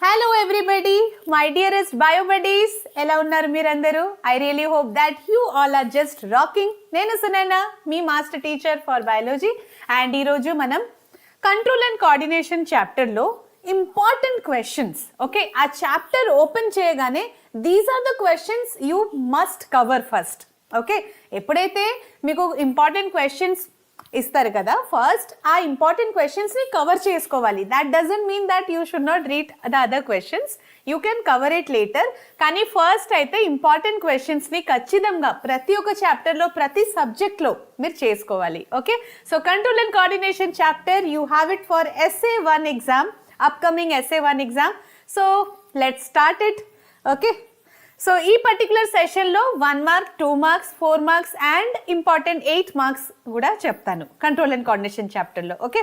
Hello everybody, my dearest bio buddies. ఎలా ఉన్నారు మీరందరూ? I really hope that you all are just rocking. నేను సునైనా, మీ master teacher for biology. And ఈరోజు మనం కంట్రోల్ అండ్ కోఆర్డినేషన్ చాప్టర్లో ఇంపార్టెంట్ క్వశ్చన్స్, ఓకే, ఆ చాప్టర్ ఓపెన్ చేయగానే these are the questions you must cover first. Okay, ఎప్పుడైతే మీకు important questions ఇస్తారు కదా, ఫస్ట్ ఆ ఇంపార్టెంట్ క్వశ్చన్స్ని కవర్ చేసుకోవాలి. That doesn't mean that you should not read the other questions, you can cover it later. కానీ first అయితే important క్వశ్చన్స్ని ఖచ్చితంగా ప్రతి ఒక్క చాప్టర్లో ప్రతి సబ్జెక్ట్లో మీరు చేసుకోవాలి. Okay, so control and coordination chapter you have it for SA1 exam, upcoming SA1 exam. So let's start it. Okay, so ఈ పర్టికులర్ సెషన్లో 1 mark, 2 marks, 4 marks and important 8 marks కూడా చెప్తాను కంట్రోల్ అండ్ కోఆర్డినేషన్ చాప్టర్లో. Okay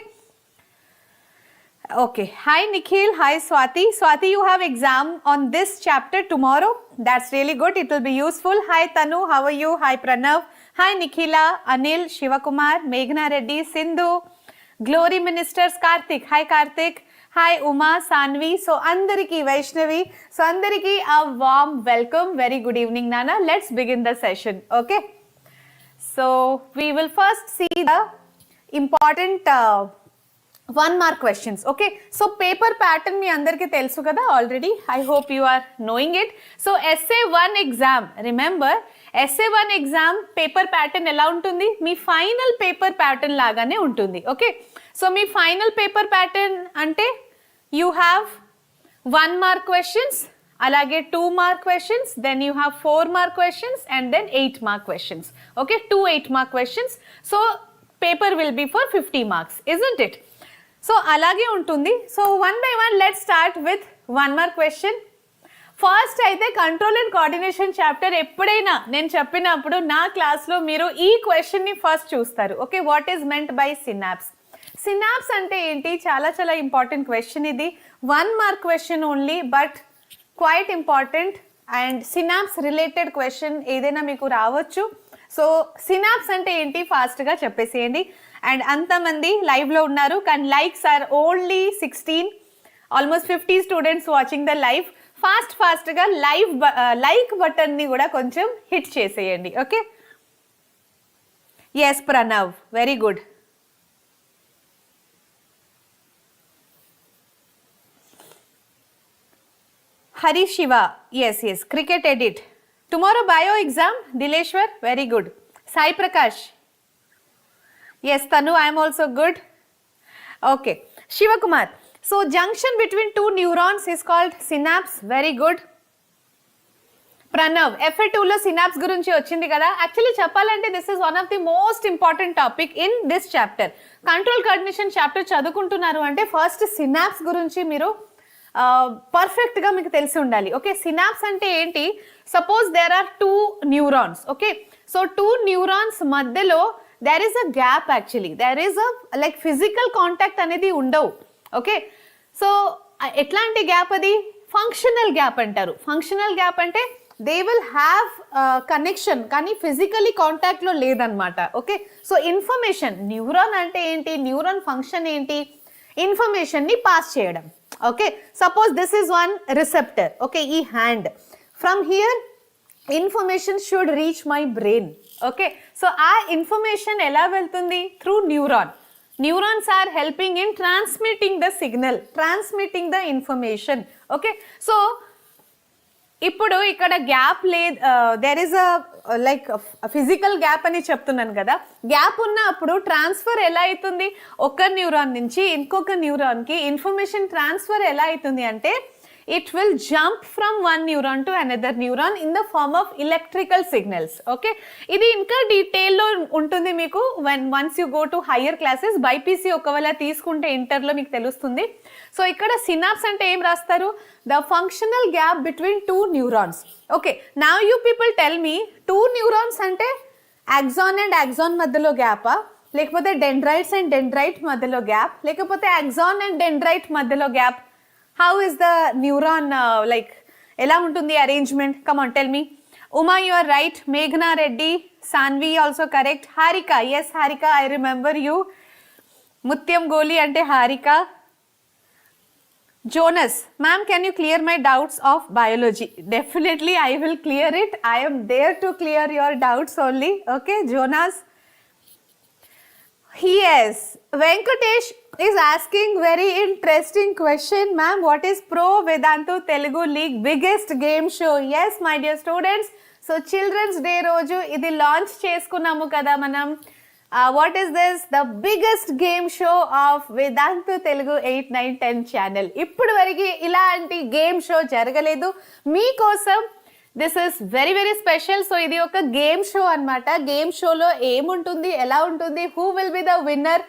okay, hi Nikhil, hi Swathi. Swathi, you have exam on this chapter tomorrow. That's really good, it will be useful. Hi Tanu, how are you? Hi Pranav, hi Nikhila, Anil, Shivakumar, మేఘనా Reddy, Sindhu, glory ministers, Karthik, hi Karthik, hi Uma, Saanvi. So అందరికీ, Vaishnavi, so అందరికీ a warm welcome. Very good evening నానా. Let's begin the session. Okay, so we will first see the important 1 mark questions. Okay, so paper pattern మీ అందరికీ తెలుసు కదా already. I hope you are knowing it. So SA1 exam, remember SA1 exam paper pattern ఎలా ఉంటుంది? మీ final paper pattern లాగానే ఉంటుంది. Okay, so మీ ఫైనల్ పేపర్ ప్యాటర్న్ అంటే యూ హ్యావ్ 1 మార్క్ క్వశ్చన్స్, అలాగే 2 mark questions, then you have 4 mark questions and then 8 mark questions. Okay, 2 8 mark questions. So paper will B for 50 marks, isn't it? So అలాగే ఉంటుంది. So 1 by 1 let's start with 1 mark question. First అయితే control and coordination chapter ఎప్పుడైనా నేను చెప్పినప్పుడు నా క్లాస్లో మీరు ఈ క్వశ్చన్ని ఫస్ట్ చూస్తారు. Okay, what is meant by synapse? Synapse అంటే ఏంటి? చాలా చాలా ఇంపార్టెంట్ క్వశ్చన్ ఇది. 1 mark question only, but quiet important. And synapse related question ఏదైనా మీకు రావచ్చు. సో సినాప్స్ అంటే ఏంటి ఫాస్ట్గా చెప్పేసేయండి. అండ్ అంతమంది లైవ్లో ఉన్నారు, కానీ likes are only 16, almost 50 students watching the live. ఫాస్ట్గా లైక్ బటన్ని కూడా కొంచెం హిట్ చేసేయండి. Okay, yes Pranav, very good. Hari Shiva, yes, cricket edit. Tomorrow bio exam, Dileshwar, very good. Sai Prakash, yes, Tanu, I am also good. Okay, Shiva Kumar, so junction between 2 neurons is called synapse, very good. Pranav, FA2లో synapse గురించి వచ్చింది కదా. Actually చెప్పాలంటే this is one of the most important topic in this chapter. Control coordination chapter చదువుకుంటున్నారు అంటే first synapse గురించి మీరు పర్ఫెక్ట్గా మీకు తెలిసి ఉండాలి. ఓకే, సినాప్స్ అంటే ఏంటి? Suppose there are 2 neurons. Okay, so 2 neurons మధ్యలో there is a gap. Actually there is a like physical contact అనేది ఉండవు. ఓకే, సో ఎట్లాంటి గ్యాప్ అది? ఫంక్షనల్ గ్యాప్ అంటారు. ఫంక్షనల్ గ్యాప్ అంటే దే విల్ హ్యావ్ కనెక్షన్, కానీ ఫిజికలీ కాంటాక్ట్లో లేదనమాట. ఓకే, సో ఇన్ఫర్మేషన్, న్యూరాన్ అంటే ఏంటి? న్యూరాన్ ఫంక్షన్ ఏంటి? ఇన్ఫర్మేషన్ని పాస్ చేయడం. Okay, suppose this is 1 receptor. Okay, ఈ hand, from here information should reach my brain. Okay, so ఆ ఇన్ఫర్మేషన్ ఎలా వెళ్తుంది? Through neuron. Neurons are helping in transmitting the signal, transmitting the information. Okay, so ఇప్పుడు ఇక్కడ gap లేదు, there is a like physical gap అని చెప్తున్నాను కదా. Gap ఉన్నప్పుడు ట్రాన్స్ఫర్ ఎలా అవుతుంది? ఒక న్యూరాన్ నుంచి ఇంకొక న్యూరాన్కి ఇన్ఫర్మేషన్ ట్రాన్స్ఫర్ ఎలా అవుతుంది అంటే it will jump from one neuron to another neuron in the form of electrical signals. Okay, ఇది ఇంకా డీటెయిల్లో ఉంటుంది మీకు once you go to higher classes. BiPC ఒకవేళ తీసుకుంటే ఇంటర్లో మీకు తెలుస్తుంది. సో ఇక్కడ సినాప్స్ అంటే ఏం రాస్తారు? the functional gap between 2 neurons. Okay, now you people tell me, 2 neurons అంటే axon and axon మధ్యలో గ్యాపా, లేకపోతే డెండ్రైట్స్ అండ్ డెండ్రైట్ మధ్యలో గ్యాప్, లేకపోతే axon and dendrite మధ్యలో gap? How is the neuron like ఎలా ఉంటుంది arrangement? Come on, tell me. Uma, you are right. Meghna Reddy, Sanvi also correct. Harika, yes Harika, I remember you. Mutyam Goli ante Harika. Jonas, ma'am, can you clear my doubts of biology? Definitely, I will clear it. I am there to clear your doubts only. Okay, Jonas. Yes, Venkatesh is asking very interesting question, ma'am. What is Pro Vedantu Telugu League biggest game show? Yes, my dear students. So Children's Day రోజు ఇది launch చేసుకున్నాము కదా మనం. What is this? The biggest game show of Vedantu Telugu 8, 9, 10 channel. ఇప్పటి వరకు ఇలాంటి game show జరగలేదు మీకోసం. This is very very special. So ఇది ఒక గేమ్ షో అన్నమాట. గేమ్ షోలో ఏముంటుంది, ఎలా ఉంటుంది, who will be the winner.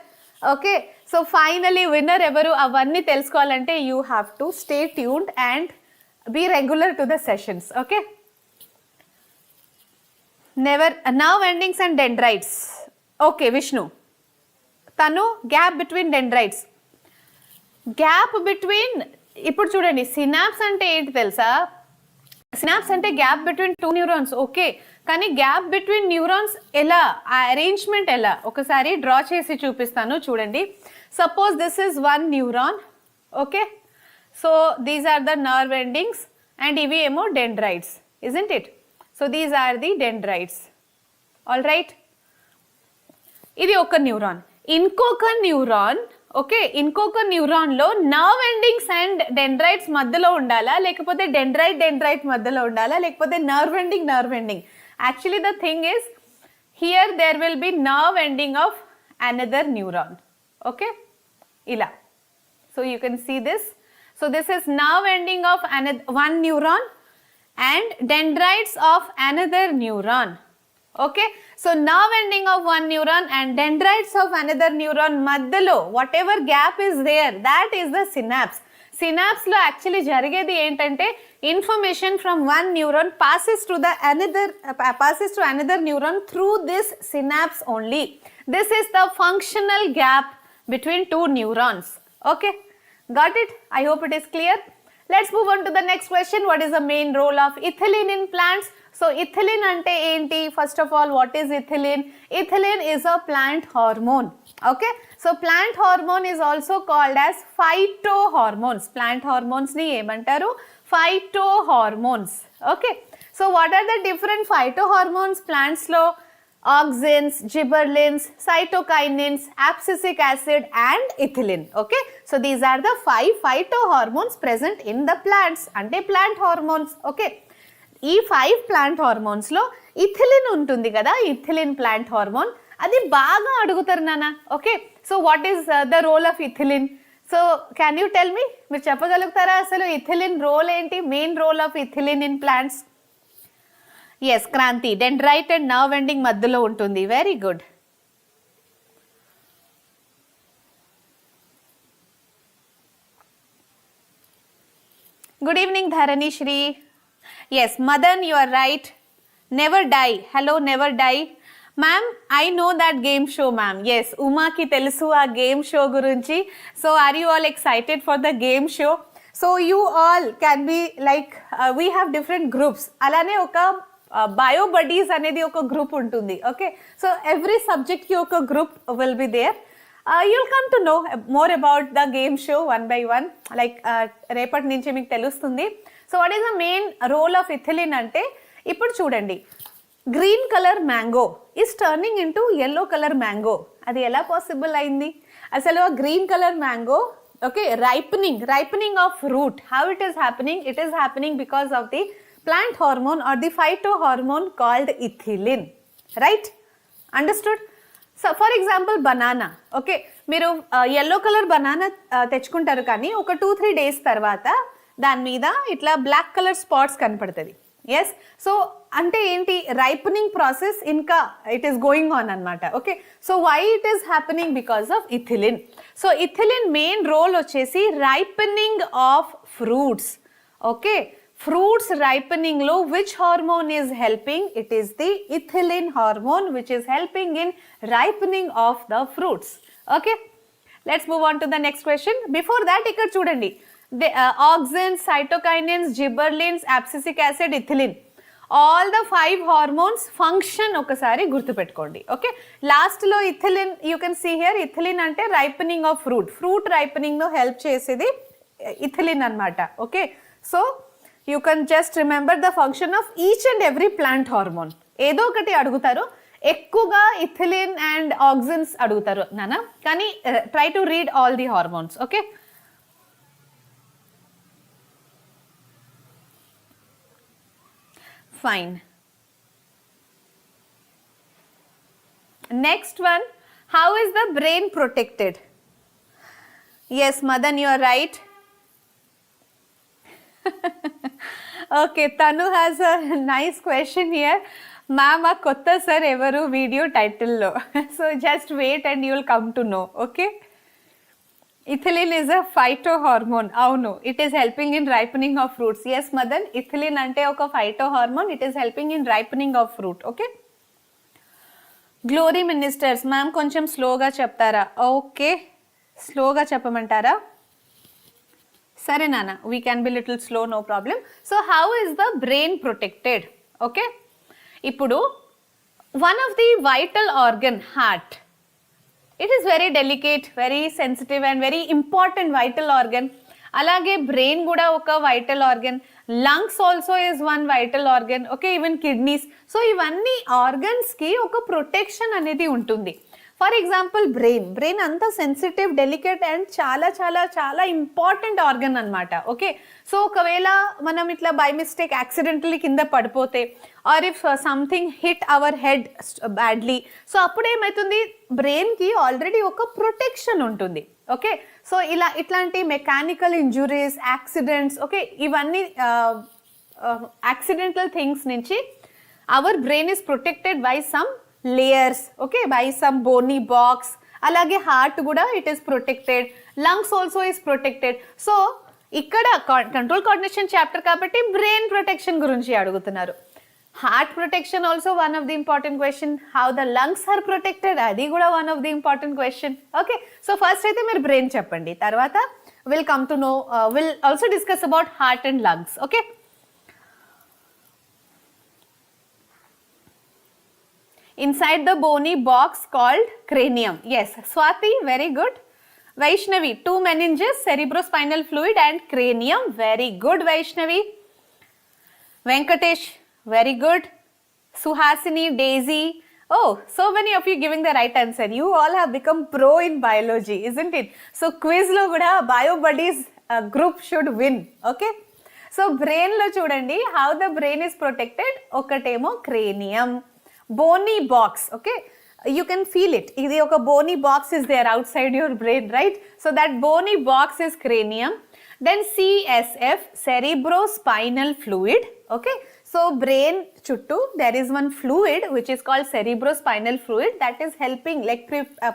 Okay, so finally winner ఎవరు అవన్నీ తెలుసుకోవాలంటే you have to stay tuned and be regular to the sessions. Okay, never nerve endings and dendrites. Okay Vishnu, Tanu gap between dendrites. Gap between, ఇప్పుడు చూడండి synapse అంటే ఏంటి తెలుసా? Synapse అంటే gap between two neurons. Okay, కానీ గ్యాప్ బిట్వీన్ న్యూరాన్స్ ఎలా, ఆ arrangement ఎలా ఒకసారి డ్రా చేసి చూపిస్తాను చూడండి. Suppose this is one neuron. Okay, so these are the nerve endings and ఇవి ఏమో dendrites, isn't it? So these are the dendrites. All right, ఇది ఒక న్యూరాన్. ఇంకొక న్యూరాన్, ఓకే, ఇంకొక న్యూరాన్లో నర్వ్ ఎండింగ్స్ అండ్ డెండ్రైట్స్ మధ్యలో ఉండాలా, లేకపోతే డెండ్రైట్ మధ్యలో ఉండాలా, లేకపోతే nerve ending. Actually the thing is here there will be nerve ending of another neuron. Okay, ఇలా. So you can see this. So this is nerve ending of one neuron and dendrites of another neuron. Okay, so nerve ending of one neuron and dendrites of another neuron maddalo whatever gap is there, that is the synapse. Synapse lo actually jarigedi entante information from one neuron passes to another neuron through this synapse only. This is the functional gap between two neurons. Okay, got it? I hope it is clear. Let's move on to the next question. What is the main role of ethylene in plants? So ethylene ante enti? First of all, what is ethylene? Ethylene is a plant hormone. Okay, so plant hormone is also called as phytohormones. Plant hormones ni emantaru? Phytohormones. Okay, so what are the different phytohormones plants lo? Auxins, gibberellins, cytokinins, abscisic acid and ethylene. Okay, so these are the 5 phytohormones present in the plants, ante plant hormones. Okay, ee 5 plant hormones lo ethylene untundi kada, ethylene plant hormone, adi baga adugutaru nana. Okay, so what is the role of ethylene? So can you tell me, meer cheppagalugtara asalu ethylene role enti, main role of ethylene in plants? Yes, Kranti, dendrite and nerve ending మధ్యలో ఉంటుంది. Very good. Good evening, Dharani Shri. Yes, Madan, you are right. Never die. Hello, never die. Ma'am, I know that game show, ma'am. Yes, Uma ki telusu aa game show gurinchi. So are you all excited for the game show? So you all can be like, we have different groups. Alane oka bio buddies అనేది ఒక group ఉంటుంది. Okay, so every సబ్జెక్ట్కి ఒక group will be there. You'll come to know more about the game show one by one. Like రేపటి నుంచి మీకు తెలుస్తుంది. So what is the main role of ethylene అంటే, ఇప్పుడు చూడండి, green colour mango is turning into yellow colour mango. అది ఎలా possible అయింది అసలు? ఆ green colour mango, okay, ripening of fruit. How it is happening? It is happening because of the plant hormone or the phytohormone called ethylene. Right? Understood? So for example, banana. Okay, మీరు yellow color banana తెచ్చుకుంటారు, కానీ ఒక 2-3 days తర్వాత దాని మీద ఇట్లా black colour spots కనపడుతుంది. Yes, so అంటే ఏంటి? రైపనింగ్ ప్రాసెస్ ఇంకా ఇట్ ఈస్ గోయింగ్ ఆన్ అనమాట. Okay, so why it is happening? Because of ethylene. So ethylene main role వచ్చేసి ripening of fruits. Okay, fruits ripening lo which hormone is helping? It is the ethylene hormone which is helping in ripening of the fruits. Okay, let's move on to the next question. Before that, ikkada chudandi, the auxins, cytokinins, gibberellins, abscisic acid, ethylene, all the 5 hormones function okasari gurtu pettukondi. Okay, last lo ethylene, you can see here, ethylene ante ripening of fruit ripening lo help chesedi ethylene అనమాట. Okay, so you can just remember the function of each and every plant hormone. ఏదో ఒకటి అడుగుతారు, ఎక్కువగా ethylene and auxins అడుగుతారు నాన్న, కానీ try to read all the hormones. Okay, fine. Next one, how is the brain protected? Yes, Madan, you are right. Okay, Tanu has a nice question here. Ma'am, a kotta sir evaru video title lo. So just wait and you will come to know. Okay. Ethylene is a phytohormone. Avunu, it is helping in ripening of fruits. Yes, Madan, ethylene ante oka phytohormone. It is helping in ripening of fruit. Okay. Glory ministers ma'am కొంచెం స్లోగా చెప్తారా? Okay, స్లోగా చెప్పమంటారా? సరే నాన్న, we can be little slow, no problem. So how is the brain protected? Okay, ఇప్పుడు one of the vital organ heart, it is very delicate, very sensitive and very important vital organ. అలాగే brain కూడా ఒక vital organ, lungs also is one vital organ. Okay, even kidneys. So ఇవన్నీ ఆర్గన్స్కి ఒక protection అనేది ఉంటుంది. For example brain అంత sensitive, delicate and చాలా చాలా చాలా ఇంపార్టెంట్ ఆర్గన్ అనమాట. ఓకే, సో ఒకవేళ మనం ఇట్లా బై మిస్టేక్ యాక్సిడెంటలీ కింద పడిపోతే, or if something hit our head badly, so అప్పుడు ఏమవుతుంది, బ్రెయిన్కి ఆల్రెడీ ఒక ప్రొటెక్షన్ ఉంటుంది. ఓకే, సో ఇట్లాంటి మెకానికల్ ఇంజురీస్, యాక్సిడెంట్స్, ఓకే, ఇవన్నీ యాక్సిడెంటల్ థింగ్స్ నుంచి our brain is protected by some layers. Okay, by some bony box. అలాగే హార్ట్ కూడా it is protected, lungs also is protected. So ఇక్కడ control coordination chapter కాబట్టి brain protection గురించి అడుగుతున్నారు. Heart protection also one of the important question. How the lungs are protected, అది కూడా one of the important question. Okay, so first అయితే మీరు brain చెప్పండి, తర్వాత will come to know, will also discuss about heart and lungs. Okay, inside the bony box called cranium. Yes, Swati, very good. Vaishnavi, 2 meninges, cerebrospinal fluid and cranium. Very good, Vaishnavi. Venkatesh, very good. Suhasini, Daisy. Oh, so many of you giving the right answer. You all have become pro in biology, isn't it? So quiz lo kuda bio buddies group should win. Okay, so brain lo chudandi how the brain is protected. Okatemo cranium, bony box. Okay, you can feel it. Idi oka bony box is there outside your brain, right? So that bony box is cranium. Then CSF, cerebrospinal fluid. Okay, so brain chuttu there is one fluid which is called cerebrospinal fluid that is helping like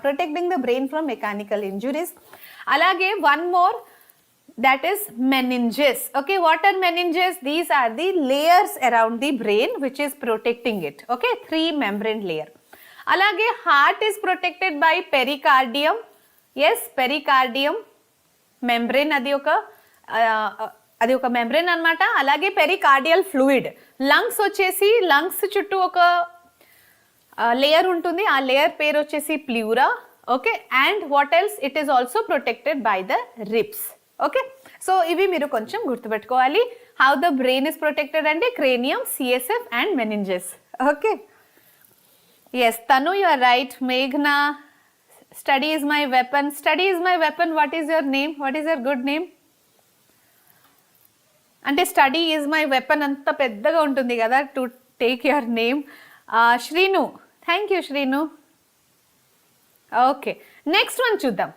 protecting the brain from mechanical injuries. Alage one more, that is meninges. Okay, what are meninges? These are the layers around the brain which is protecting it. Okay, 3 membrane layer. Alage heart is protected by pericardium. Yes, pericardium membrane adi oka membrane anamata. Alage pericardial fluid. Lungs vachesi lungs chuttu oka layer untundi, aa layer పేరు వచ్చేసి pleura. Okay, and what else? It is also protected by the ribs. Okay, so ఇవి మీరు కొంచెం గుర్తుపెట్టుకోవాలి. How the brain is protected అంటే cranium, CSF and meninges. Okay, yes Tanu you are right. మేఘ్నా, study is my weapon. Study is my weapon. What is your name? What is your good name? అంటే study is my weapon అంత పెద్దగా ఉంటుంది కదా to take your name. Srinu, thank you Srinu. Okay, next one చూద్దాం.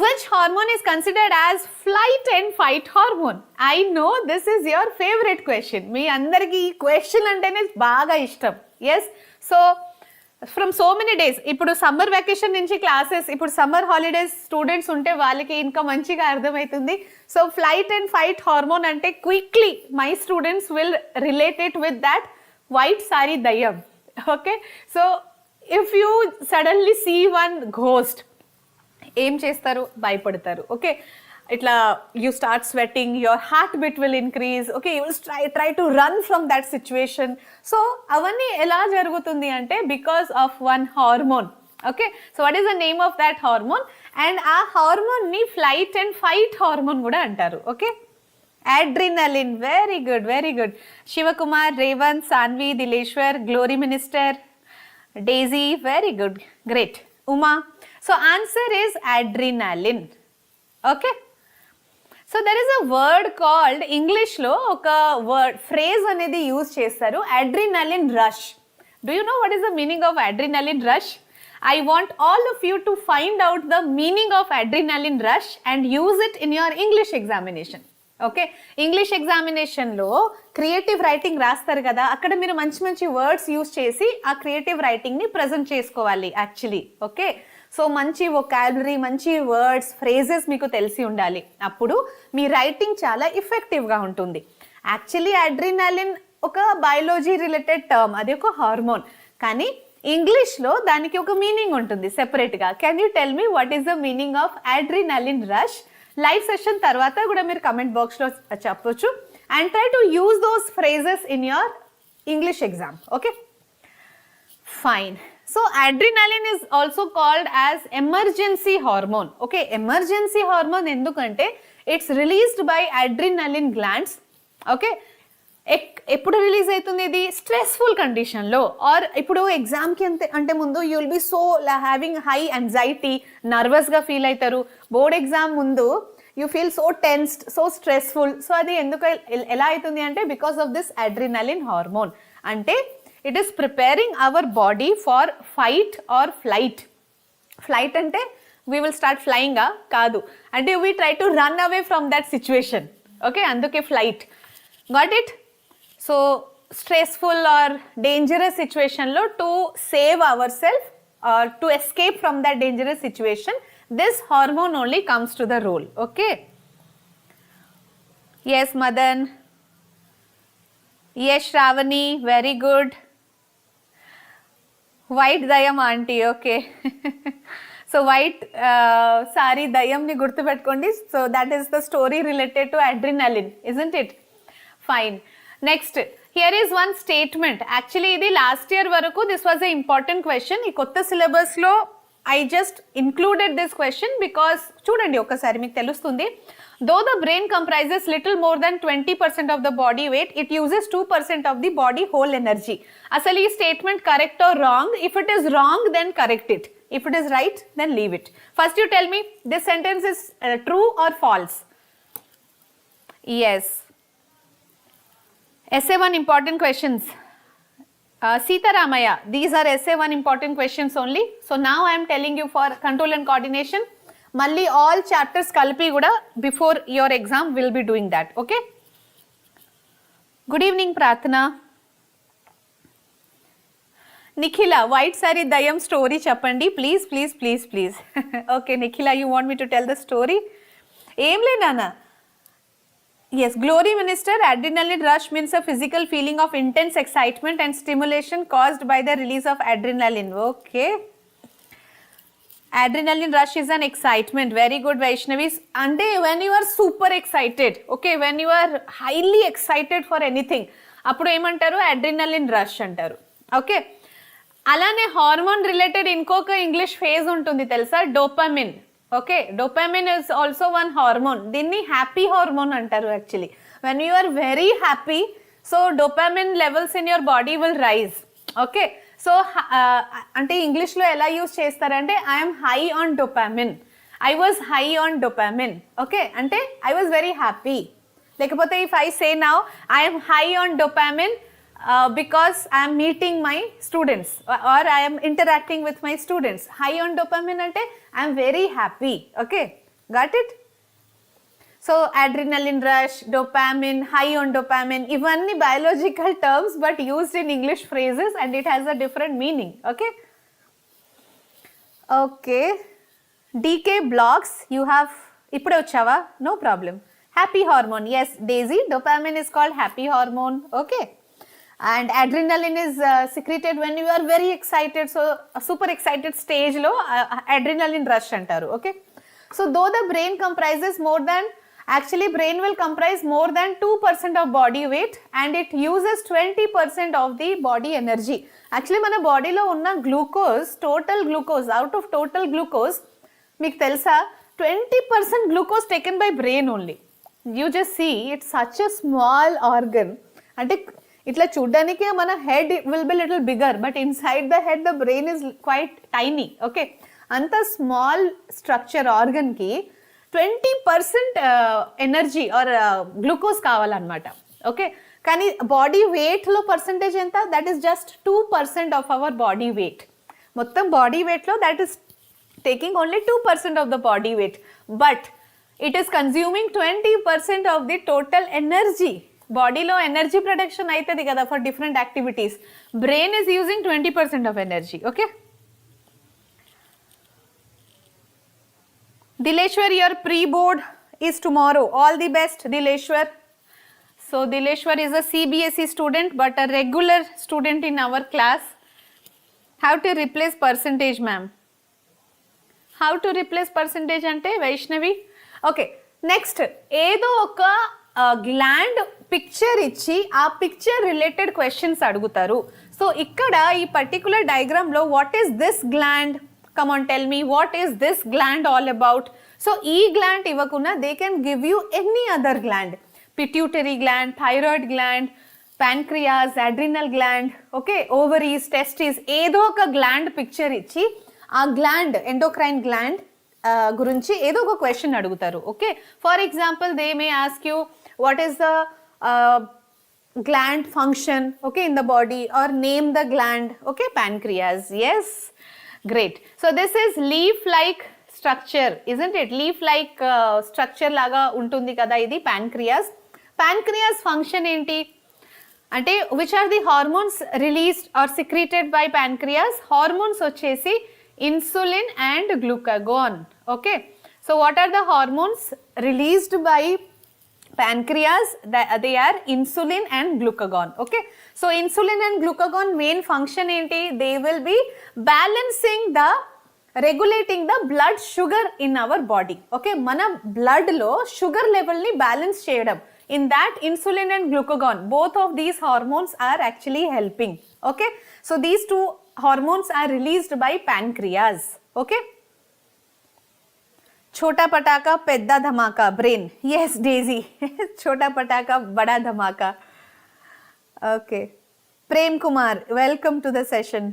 Which hormone is considered as flight and fight hormone? I know this is your favorite question. మీ అందరికీ ఈ question అంటేనే బాగా ఇష్టం. Yes, so from so many days, ఇప్పుడు summer vacation నుంచి classes, ఇప్పుడు సమ్మర్ హాలిడేస్ స్టూడెంట్స్ ఉంటే వాళ్ళకి ఇంకా మంచిగా అర్థమవుతుంది. So flight and fight hormone అంటే quickly my students will relate it with that white sari దయ్యం. Okay, so if you suddenly see one ghost, ఏం చేస్తారు? భయపడతారు. ఓకే, ఇట్లా you start sweating, your heart beat will increase. Okay, you will try to run from that situation. So అవన్నీ ఎలా జరుగుతుంది అంటే because of one hormone. Okay, so what is the name of that hormone? And ఆ హార్మోన్ని flight and fight hormone కూడా అంటారు. Okay, adrenaline. Very good, very good. Shivakumar, Revanth, Saanvi, Dileshwar, glory minister, daisy, very good, great. Uma. So answer is adrenaline. Okay, so there is a word called, ఇంగ్లీష్లో ఒక word phrase అనేది use చేస్తారు, adrenaline rush. Do you know what is the meaning of adrenaline rush? I want all of you to find out the meaning of adrenaline rush and use it in your English examination. Okay, English ఎగ్జామినేషన్లో creative writing రాస్తారు కదా, అక్కడ మీరు మంచి మంచి words use చేసి ఆ creative రైటింగ్ని present చేసుకోవాలి యాక్చువల్లీ. ఓకే, సో మంచి వొకాబులరీ, మంచి వర్డ్స్, ఫ్రేజెస్ మీకు తెలిసి ఉండాలి. అప్పుడు మీ రైటింగ్ చాలా ఎఫెక్టివ్గా ఉంటుంది. యాక్చువల్లీ అడ్రినాలిన్ ఒక బయాలజీ రిలేటెడ్ టర్మ్, అది ఒక హార్మోన్. కానీ ఇంగ్లీష్లో దానికి ఒక మీనింగ్ ఉంటుంది సెపరేట్గా. Can you tell me what is the meaning of adrenaline rush? Live session తర్వాత కూడా మీరు కమెంట్ బాక్స్లో చెప్పొచ్చు. And try to use those phrases in your English exam. Okay, fine. So adrenaline is also called as emergency hormone. Okay, emergency hormone ఎందుకంటే it's released by adrenaline glands. Okay, ఎప్పుడు release అవుతుంది ఇది? Stressful కండిషన్లో, or ఇప్పుడు ఎగ్జామ్కి అంటే ముందు you will be so having high anxiety, నర్వస్గా ఫీల్ అవుతారు. బోర్డ్ ఎగ్జామ్ ముందు you feel so tensed, so stressful. So అది ఎందుకు ఎలా అవుతుంది అంటే because of this adrenaline hormone. అంటే it is preparing our body for fight or flight. Flight అంటే వీ విల్ స్టార్ట్ ఫ్లయింగా కాదు, అంటే we try to run away from that situation. Okay, అందుకే flight. Got it? So stressful or dangerous సిచ్యువేషన్లో to save our self or to escape from that dangerous situation, this hormone only comes to the role. Okay, yes Madan, yes Sravani, very good. White దయం aunty. Okay, so white sari దయంని గుర్తుపెట్టుకోండి. So that is the story related to adrenaline, isn't it? Fine. Next, here is one statement. Actually ఇది last year వరకు this was a important question. ఈ కొత్త సిలబస్లో I just included this question because చూడండి ఒకసారి మీకు తెలుస్తుంది. Though the brain comprises little more then 20% of the body weight, it uses 2% of the body whole energy. అసలు ఈ statement correct or wrong? If it is wrong then correct it, if it is right then leave it. First you tell me this sentence is true or false? Yes. SA1 important questions. Sita Ramaya, these are SA1 important questions only. So now I am telling you for control and coordination. Malli all chapters kalpi kuda before your exam will be doing that. Okay. Good evening, Prathana. Nikhila, white saree dayam story chappandi. Please, please, please, please. Okay, Nikhila, you want me to tell the story? Em le nana. Yes, glory minister, adrenaline rush means a physical feeling of intense excitement and stimulation caused by the release of adrenaline. Okay. Adrenaline rush is an excitement. Very good, Vaishnavis. And when you are super excited, okay, when you are highly excited for anything, appudu em antaru? Adrenaline rush antaru. Okay. Alane hormone related inkoka English phase untundi telusa, dopamine. Okay, dopamine is also one hormone. దీన్ని happy hormone అంటారు actually. When you are very happy, so dopamine levels in your body will rise. Okay, so అంటే ఇంగ్లీష్లో ఎలా use చేస్తారంటే I'm high on dopamine, I was high on dopamine. Okay, అంటే I was very happy. లేకపోతే if I say now I'm high on dopamine because I am meeting my students or I am interacting with my students. High on dopamine ante I am very happy. Okay, got it? So adrenaline rush, dopamine, high on dopamine, ivanni biological terms but used in English phrases and it has a different meaning. Okay. Okay, DK blocks, you have ippude vachava, no problem. Happy hormone, yes Daisy, dopamine is called happy hormone. Okay. And adrenaline is secreted when you are very excited. So super excited stage lo adrenaline rush antaru. Okay, so though the brain comprises more than, actually brain will comprise more than 2% of body weight and it uses 20% of the body energy. Actually mana body lo unna glucose, total glucose, out of total glucose మీకు తెలుసా 20% glucose taken by brain only. You just see it's such a small organ. అంటే ఇట్లా చూడ్డానికి మన head will be little bigger, but inside the head the brain is quite tiny. Okay, అంత small structure ఆర్గన్కి 20% energy or glucose కావాలన్నమాట. Okay, కానీ body వెయిట్లో percentage ఎంత? That is just 2% of our body weight. మొత్తం బాడీ వెయిట్లో that is taking only 2% of the body weight, but it is consuming 20% of the total energy. Body lo energy production aitadi kada for different activities. Brain is using 20% of energy. Okay, Dileshwar, your pre-board is tomorrow. All the best, Dileshwar. So Dileshwar is a CBSE student but a regular student in our class. How to replace percentage, ma'am? How to replace percentage అంటే Vaishnavi. Okay, next ఏదో ఒక gland picture ఇచ్చి ఆ picture related questions అడుగుతారు. So ఇక్కడ ఈ particular డయాగ్రామ్లో what is this gland, come on tell me what is this gland all about. So ఈ గ్లాండ్ ఇవ్వకుండా they can give you any other gland, pituitary gland, thyroid gland, pancreas, adrenal gland, okay, ovaries, testis, ఏదో ఒక gland picture ఇచ్చి ఆ gland, endocrine gland గురించి ఏదో ఒక question అడుగుతారు. Okay, for example they may ask you what is the gland function, okay, in the body, or name the gland. Okay, pancreas. Yes, great. So this is leaf like structure, isn't it? Leaf like structure లాగా ఉంటుంది కదా ఇది pancreas. Pancreas function ఏంటి అంటే which are the hormones released or secreted by pancreas? Hormones వచ్చేసి insulin and glucagon. Okay, so what are the hormones released by pancreas? They are insulin and glucagon. Okay, so insulin and glucagon main function enti? They will be balancing the regulating the blood sugar in our body. Okay, mana blood lo sugar level ni balance cheyadam. In that insulin and glucagon, both of these hormones are actually helping. Okay, so these two hormones are released by pancreas. Okay, chota pataka pedda dhamaka, brain. Yes, Daisy. Chota pataka bada dhamaka. Okay, Prem Kumar, welcome to the session.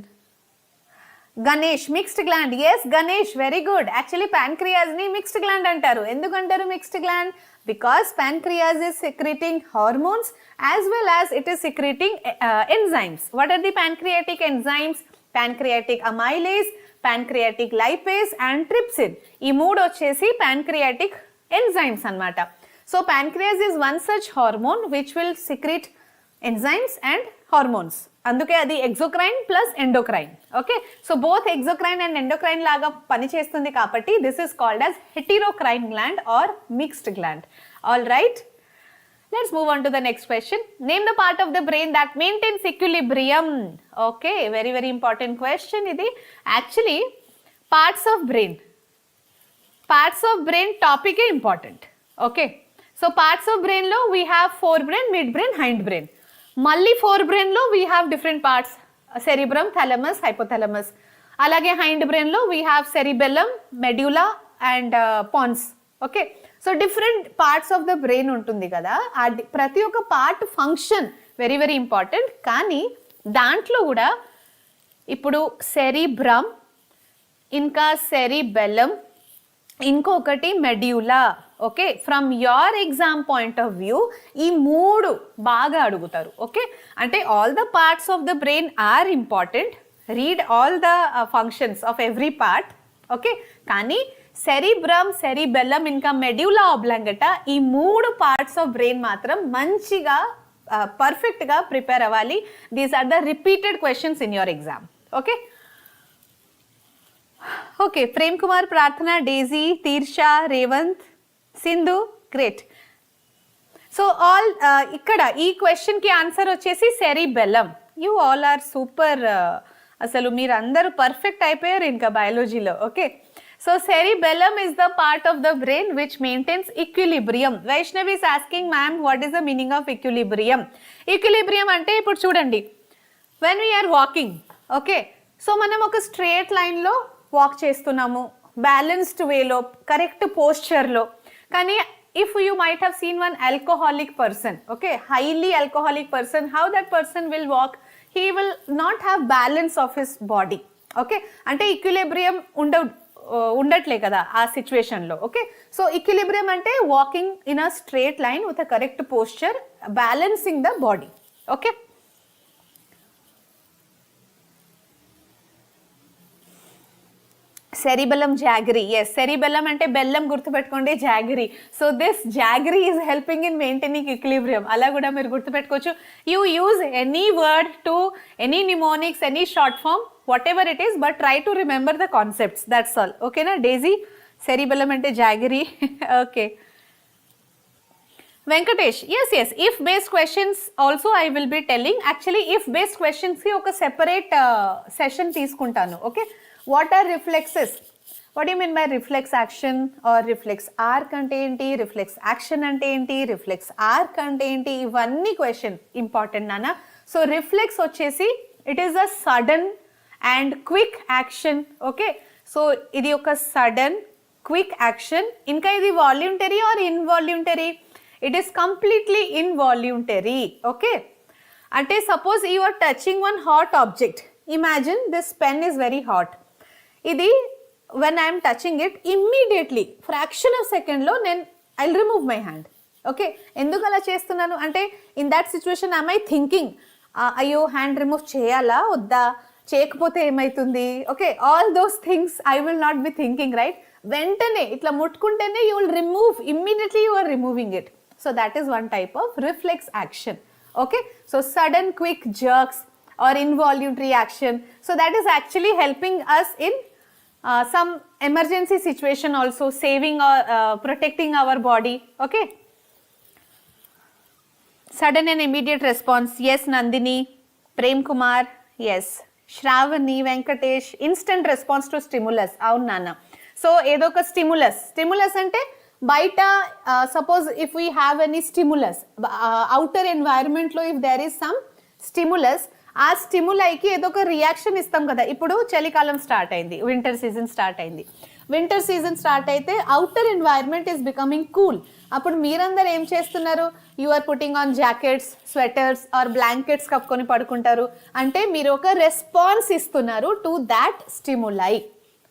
Ganesh, mixed gland. Yes, Ganesh, very good. Actually pancreas ni mixed gland antaru. Endukantaru mixed gland? Because pancreas is secreting hormones as well as it is secreting enzymes. What are the pancreatic enzymes? Pancreatic amylase, pancreatic lipase and trypsin. ఈ మూడు వచ్చేసి pancreatic enzymes అన్నమాట. So pancreas is one such hormone which will secrete enzymes and hormones. అందుకే అది exocrine plus endocrine. Okay, so both exocrine and endocrine లాగా పనిచేస్తుంది కాబట్టి this is called as heterocrine gland or mixed gland. All right, let's move on to the next question. Name the part of the brain that maintains equilibrium. Okay, very very important question idi. Actually parts of brain topic is important. Okay, so parts of brain lo we have forebrain, midbrain, hindbrain. Malli forebrain lo we have different parts, cerebrum, thalamus, hypothalamus. Alage hindbrain lo we have cerebellum, medulla and pons. Okay, so different parts of the brain ఉంటుంది కదా, ప్రతి ఒక్క part function very very important. కానీ దాంట్లో కూడా ఇప్పుడు cerebrum, ఇంకా cerebellum, ఇంకొకటి medulla. Okay, from your exam point of view ఈ మూడు బాగా అడుగుతారు. ఓకే, అంటే all the parts of the brain are important, read all the functions of every part. Okay, కానీ సెరిబ్రమ్, సెరిబెల్లం ఇంకా మెడ్యులా ఆబ్లాంగటా ఈ మూడు పార్ట్స్ ఆఫ్ బ్రెయిన్ మాత్రం మంచిగా పర్ఫెక్ట్గా ప్రిపేర్ అవ్వాలి. These are the repeated questions in your exam. Okay okay, Prem Kumar, Prarthana, Daisy, Teersha, Revanth, Sindhu, great. So all ఇక్కడ ఈ క్వశ్చన్కి ఆన్సర్ వచ్చేసి cerebellum. You all are super, అసలు మీరు అందరూ పర్ఫెక్ట్ అయిపోయారు ఇంకా బయాలజీలో. ఓకే, so cerebellum is the part of the brain which maintains equilibrium. Vaishnavi is asking, ma'am, what is the meaning of equilibrium? Equilibrium ante ippudu chudandi, when we are walking, okay, so manam oka straight line lo walk chestunamu, balanced వేలో, correct పోస్చర్లో. కానీ if you might have seen one alcoholic person, okay, highly alcoholic person, how that person will walk, he will not have balance of his body, okay, అంటే equilibrium ఉండట్లే కదా ఆ సిచ్యువేషన్లో. Okay, so equilibrium అంటే walking in a straight line with a correct posture, balancing the body. Okay, cerebellum jaggery, yes, cerebellum అంటే బెల్లం గుర్తుపెట్టుకోండి, jaggery. So this jaggery is helping in maintaining equilibrium. అలా కూడా మీరు గుర్తుపెట్టుకోవచ్చు. You use any word to any mnemonics, any short form, whatever it is, but try to remember the concepts, that's all. ఓకేనా డేజీ? cerebellum అంటే జాగరీ. Okay, Venkatesh, yes yes, if based questions also I will be telling. Actually if based క్వశ్చన్స్కి ఒక separate session తీసుకుంటాను. Okay, what are reflexes? What do you mean by reflex action or reflex arc అంటే ఏంటి, reflex action అంటే ఏంటి, reflex arc అంటే ఏంటి, ఇవన్నీ క్వశ్చన్ ఇంపార్టెంట్ నాన్న. సో రిఫ్లెక్స్ వచ్చేసి it is a sudden and quick action. Okay, so ఇది ఒక సడన్ క్విక్ యాక్షన్. ఇంకా ఇది voluntary or involuntary? It is completely involuntary. Okay, అంటే suppose you are touching one hot object. Imagine this pen is very hot. ఇది when I am touching it, immediately fraction of second లో నేను I'll remove my hand. Okay, ఎందుకు అలా చేస్తున్నాను అంటే in that situation am I thinking అయ్యో hand remove చేయాలా వద్దా, చేయకపోతే ఏమవుతుంది, okay, all those things I will not be thinking, right? వెంటనే ఇట్లా ముట్టుకుంటేనే you will remove, immediately you are removing it. So that is one type of reflex action. Okay, so sudden quick jerks or involuntary action. So that is actually helping us in some emergency situation also, saving or protecting our body. Okay, sudden and immediate response. Yes, Nandini, Prem Kumar, yes, Shravani, Venkatesh, instant response to stimulus. Avunu Nana. So edo oka stimulus ante బయట suppose if we have any stimulus, outer environment లో if there is some stimulus, ఆ స్టిములైకి ఏదో ఒక reaction ఇస్తాం కదా. ఇప్పుడు చలికాలం start అయింది, వింటర్ సీజన్ స్టార్ట్ అయింది. వింటర్ సీజన్ స్టార్ట్ అయితే outer environment is becoming cool. అప్పుడు మీరందరూ ఏం చేస్తున్నారు? You are putting on jackets, sweaters or blankets కప్పుకొని పడుకుంటారు. అంటే మీరు ఒక రెస్పాన్స్ ఇస్తున్నారు to that stimuli.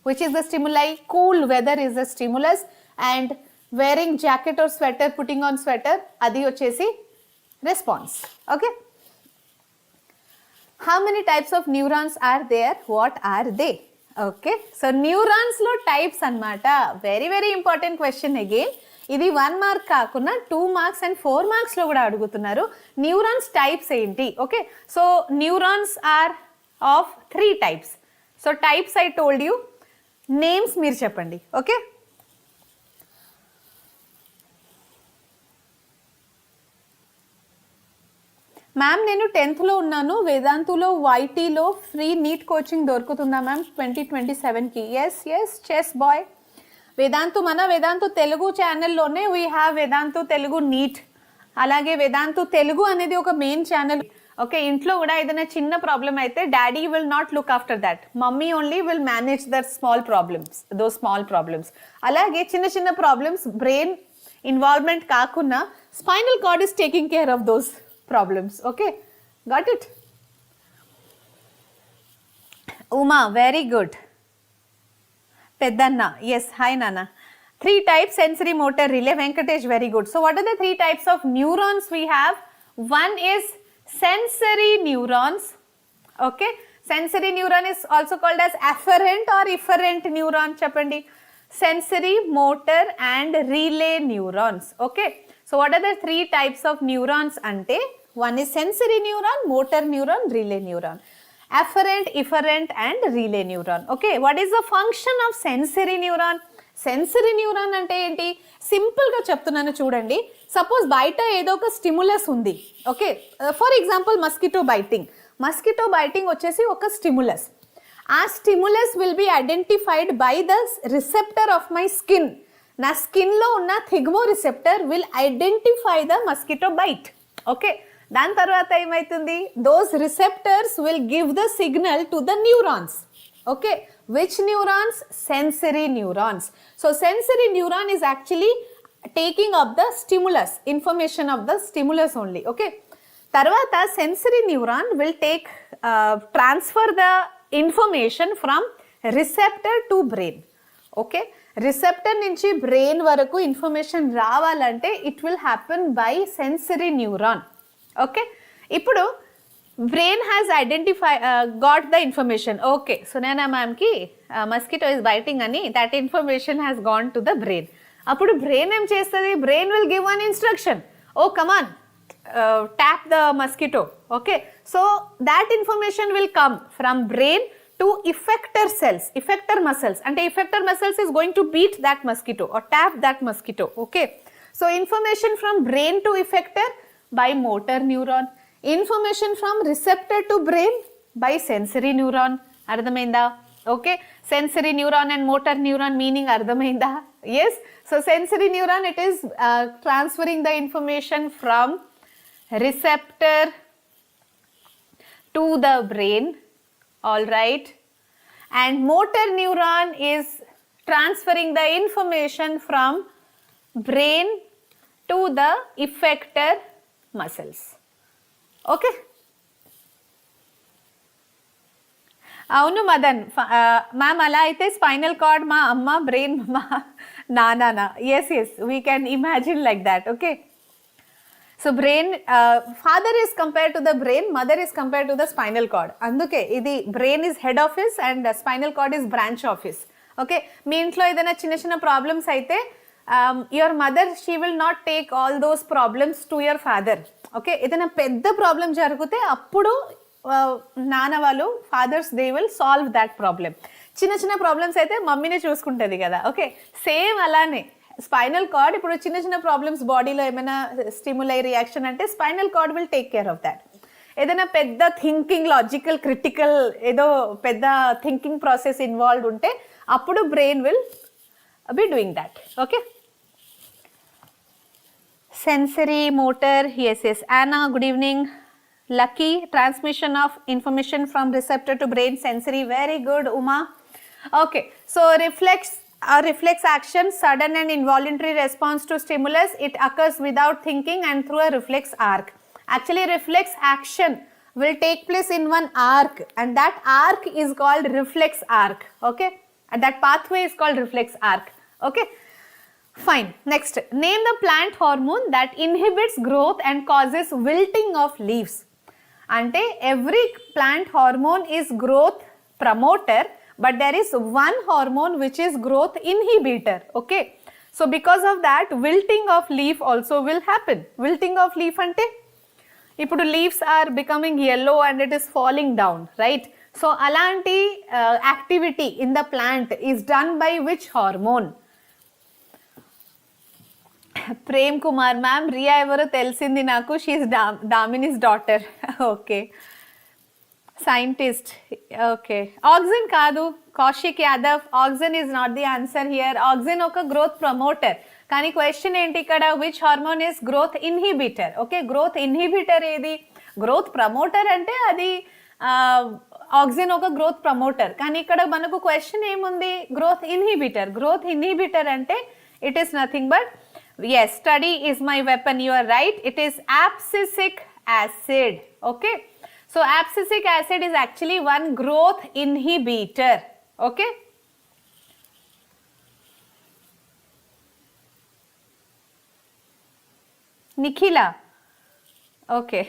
Which is the stimuli? Cool weather is the stimulus, and wearing jacket or sweater, putting on sweater, అది వచ్చేసి response. Okay, how many types of neurons are there? What are they? Okay, so neurons లో types అన్నమాట. Very very important question again. ఇది 1 mark కాకుండా 2 marks and 4 marks లో కూడా అడుగుతున్నారు. Neurons types ఏంటి? Okay, so neurons are of 3 types. So types I told you, names మీరు చెప్పండి. ఓకే, మ్యామ్ నేను 10th లో ఉన్నాను, వేదాంతులో వైటీలో ఫ్రీ నీట్ కోచింగ్ దొరుకుతుందా మ్యామ్ 2027కి? Yes yes, chess boy. Vedantu Telugu ఛానల్లోనే we have Vedantu Telugu NEET. అలాగే వేదాంతు తెలుగు అనేది ఒక మెయిన్ ఛానల్. ఓకే, ఇంట్లో కూడా ఏదైనా చిన్న ప్రాబ్లం అయితే daddy will not look after that, mummy only will manage that small problems. అలాగే చిన్న చిన్న ప్రాబ్లమ్స్ బ్రెయిన్ ఇన్వాల్వ్మెంట్ కాకుండా spinal cord is taking care of those problems. Okay, got it? Uma, very good. Peddanna, yes, hi Nana. 3 types, sensory, motor, relay. Venkatesh, very good. So what are the 3 types of neurons we have? One is sensory neurons. Okay, sensory neuron is also called as afferent or efferent neuron. Chapandi, sensory, motor and relay neurons. Okay, so what are the 3 types of neurons ante? One is sensory neuron, motor neuron, relay neuron. Afferent, efferent and relay neuron. Okay, what is the function of sensory neuron? Sensory neuron ante enti? Simple ga cheptunnanu chudandi. Suppose బయట ఏదో ఒక stimulus ఉంది. Okay, for example mosquito biting వచ్చేసి ఒక stimulus. ఆ stimulus will be identified by the receptor of my skin. నా స్కిన్లో ఉన్న thigmoreceptor will identify the mosquito bite. Okay, దాని తర్వాత ఏమవుతుంది? Those receptors will give the signal to the neurons. Okay, which neurons? Sensory neurons. So sensory neuron is actually taking up the stimulus, information of the stimulus only. Okay, tarvata sensory neuron will take transfer the information from receptor to brain. Okay, receptor nunchi brain varaku information ravalante it will happen by sensory neuron. Okay, ఇప్పుడు brain has got the information. Okay, Sunaina Ma'am ki mosquito is biting ani, that information has gone to the brain. Appudu brain em chestadi, brain will give one instruction, oh come on, tap the mosquito. Okay, so that information will come from brain to effector cells, effector muscles, and effector muscles is going to beat that mosquito or tap that mosquito. Okay, so information from brain to effector by motor neuron, information from receptor to brain by sensory neuron. Ardhamainda? Okay, sensory neuron and motor neuron meaning ardhamainda? Yes, so sensory neuron, it is transferring the information from receptor to the brain. All right, and motor neuron is transferring the information from brain to the effector muscles. Okay, అవును Madan ma'am అలా అయితే spinal cord మా అమ్మ, brain మా నాన్న. Yes yes, we can imagine like that. Okay, so brain father is compare to the brain, mother is compare to the spinal cord. అందుకే ఇది brain is head office and spinal cord is branch office. Okay, మీ ఇంట్లో ఏదైనా చిన్న చిన్న problems అయితే your mother she will not take all those problems to your father. Okay, ఏదైనా పెద్ద ప్రాబ్లం జరిగితే అప్పుడు నాన్న వాళ్ళు, fathers, they will solve that problem. చిన్న చిన్న ప్రాబ్లమ్స్ అయితే మమ్మీనే చూసుకుంటుంది కదా. ఓకే, సేమ్ అలానే స్పైనల్ కార్డ్, ఇప్పుడు చిన్న చిన్న ప్రాబ్లమ్స్ బాడీలో ఏమైనా స్టిములై రియాక్షన్ అంటే spinal cord will take care of that. ఏదైనా పెద్ద థింకింగ్, లాజికల్, క్రిటికల్ ఏదో పెద్ద థింకింగ్ ప్రాసెస్ ఇన్వాల్వ్ ఉంటే అప్పుడు brain will be doing that. Okay, sensory, motor, yes, yes. Anna, good evening. Lucky, transmission of information from receptor to brain, sensory, very good. Uma, okay. So reflex action, sudden and involuntary response to stimulus. It occurs without thinking and through a reflex arc. Actually, reflex action will take place in one arc, and that arc is called reflex arc. Okay, and that pathway is called reflex arc. Okay, fine. Next, name the plant hormone that inhibits growth and causes wilting of leaves. Ante every plant hormone is growth promoter, but there is one hormone which is growth inhibitor. Okay, so because of that wilting of leaf also will happen. Wilting of leaf ante ఇప్పుడు leaves are becoming yellow and it is falling down, right? So alanti activity in the plant is done by which hormone? Prem Kumar ma'am, Riya ఎవరో తెలిసింది నాకు, she is Damini's daughter. Okay, scientist. Okay, auxin కాదు, Kaushik Yadav, auxin is not the answer here. Auxin ఒక growth promoter, కానీ question ఏంటి ఇక్కడ, which hormone is growth inhibitor. Okay, growth inhibitor ఏది? Growth promoter అంటే అది ఆక్సిన్ ఒక గ్రోత్ ప్రమోటర్, కానీ ఇక్కడ మనకు క్వశ్చన్ ఏముంది, గ్రోత్ ఇన్హిబిటర్. గ్రోత్ ఇన్హిబిటర్ అంటే it is nothing but, yes, study is my weapon, you are right, it is abscisic acid. Okay, so abscisic acid is actually one growth inhibitor. Okay, Nikhila, okay,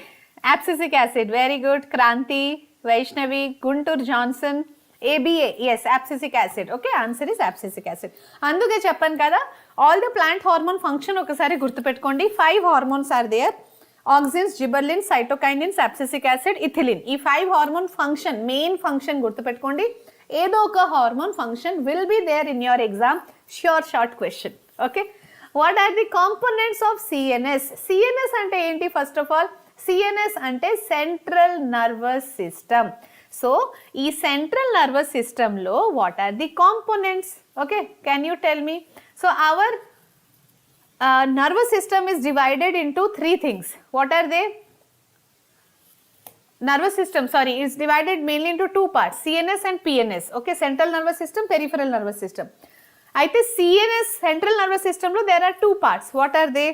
abscisic acid, very good. Kranti, Vaishnavi, Guntur Johnson, ABA, yes, abscisic acid. Okay, answer is abscisic acid. అందుకే చెప్పాను కదా, all the plant hormone function ఒకసారి గుర్తుపెట్టుకోండి. 5 hormones are there: auxins, gibberellins, cytokinins, abscisic acid, ethylene. ఈ 5 hormone function, main function గుర్తుపెట్టుకోండి. ఏదో ఒక hormone function will be there in your exam, sure short question. Okay, what are the components of CNS? CNS అంటే ఏంటి? First of all, CNS అంటే central nervous system. So, ఈ central nervous system లో what are the components? Okay, can you tell me? So, our nervous system is divided into 3 things. What are they? nervous system, sorry, is divided mainly into two parts, CNS and PNS. Okay, central nervous system, peripheral nervous system. అయితే CNS, central nervous system లో there are two parts. What are they?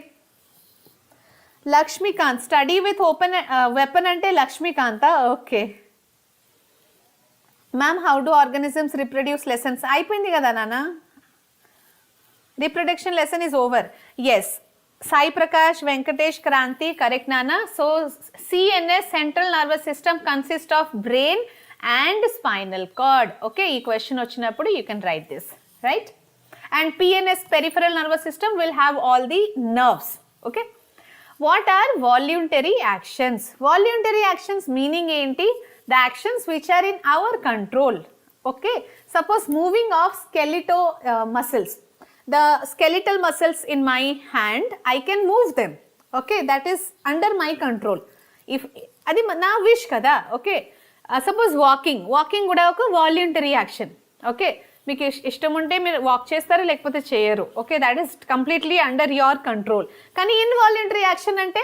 Lakshmikant, study with open weapon అంటే Lakshmikanta. Okay ma'am, how do organisms reproduce lessons అయిపోయింది కదా నాన్న, reproduction lesson is over. Yes, Sai Prakash, Venkatesh, Kranthi, correct నాన్న. So CNS central nervous system consist of brain and spinal cord. Okay, ఈ question వచ్చినప్పుడు you can write this, right. And PNS peripheral nervous system will have all the nerves. Okay, what are voluntary actions? Voluntary actions meaning ఏంటి? The actions which are in our control. Okay, suppose moving of skeletal muscles, the skeletal muscles in my hand, I can move them. Okay, that is under my control. If adi na wish kada. Okay, suppose walking kuda oka voluntary action. Okay, మీకు ఇష్టం ఉంటే మీరు walk చేస్తారు, లేకపోతే చేయరు. Okay, that is completely under your control. కానీ involuntary action అంటే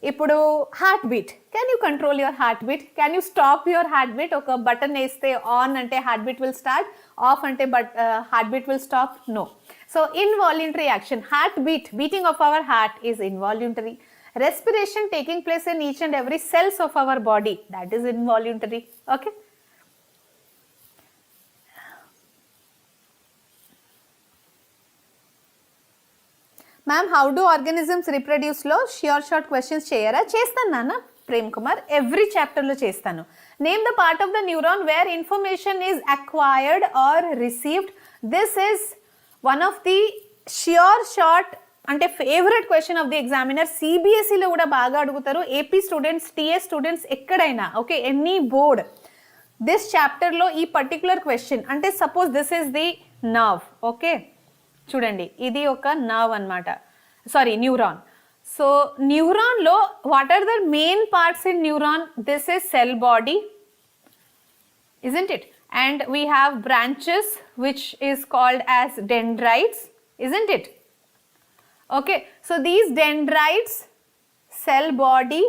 ఇప్పుడు heart beat, can you control your heart beat? Can you stop your heart beat? ఒక బటన్ వేస్తే ఆన్ అంటే heart beat will start, off అంటే heart beat will stop? No. So involuntary action, heart beat, beating of our heart is involuntary. Respiration taking place in each and every cells of our body, that is involuntary. Okay, ma'am, how do organisms reproduce లో short questions చేయరా? చేస్తాను నాన్న Prem Kumar, every చాప్టర్లో చేస్తాను. Name the part of the neuron where information is acquired or received. This is one of the short అంటే favourite question of the examiner. సిబిఎస్ఈలో కూడా బాగా అడుగుతారు, ఏపీ స్టూడెంట్స్, టీఎస్ స్టూడెంట్స్, ఎక్కడైనా. ఓకే, ఎనీ బోర్డ్ దిస్ చాప్టర్లో ఈ particular question అంటే suppose this is the nerve. Okay, చూడండి ఇది ఒక నర్వ్ అన్నమాట, సారీ న్యూరాన్. సో న్యూరాన్లో what are the main parts in neuron? This is cell body, isn't it? And we have branches which is called as dendrites, isn't it? Okay, so these dendrites, cell body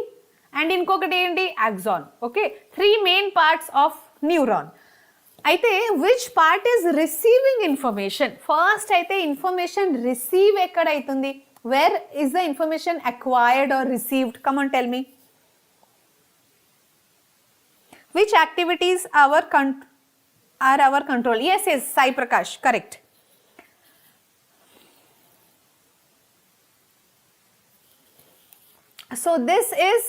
and inkokati enti axon. Okay, three main parts of neuron. అయితే which part is receiving information? First అయితే information receive ఎక్కడ అవుతుంది? Where is the information acquired or received? Come on, tell me. Which activities are our control? Yes, Sai Prakash, correct. So this is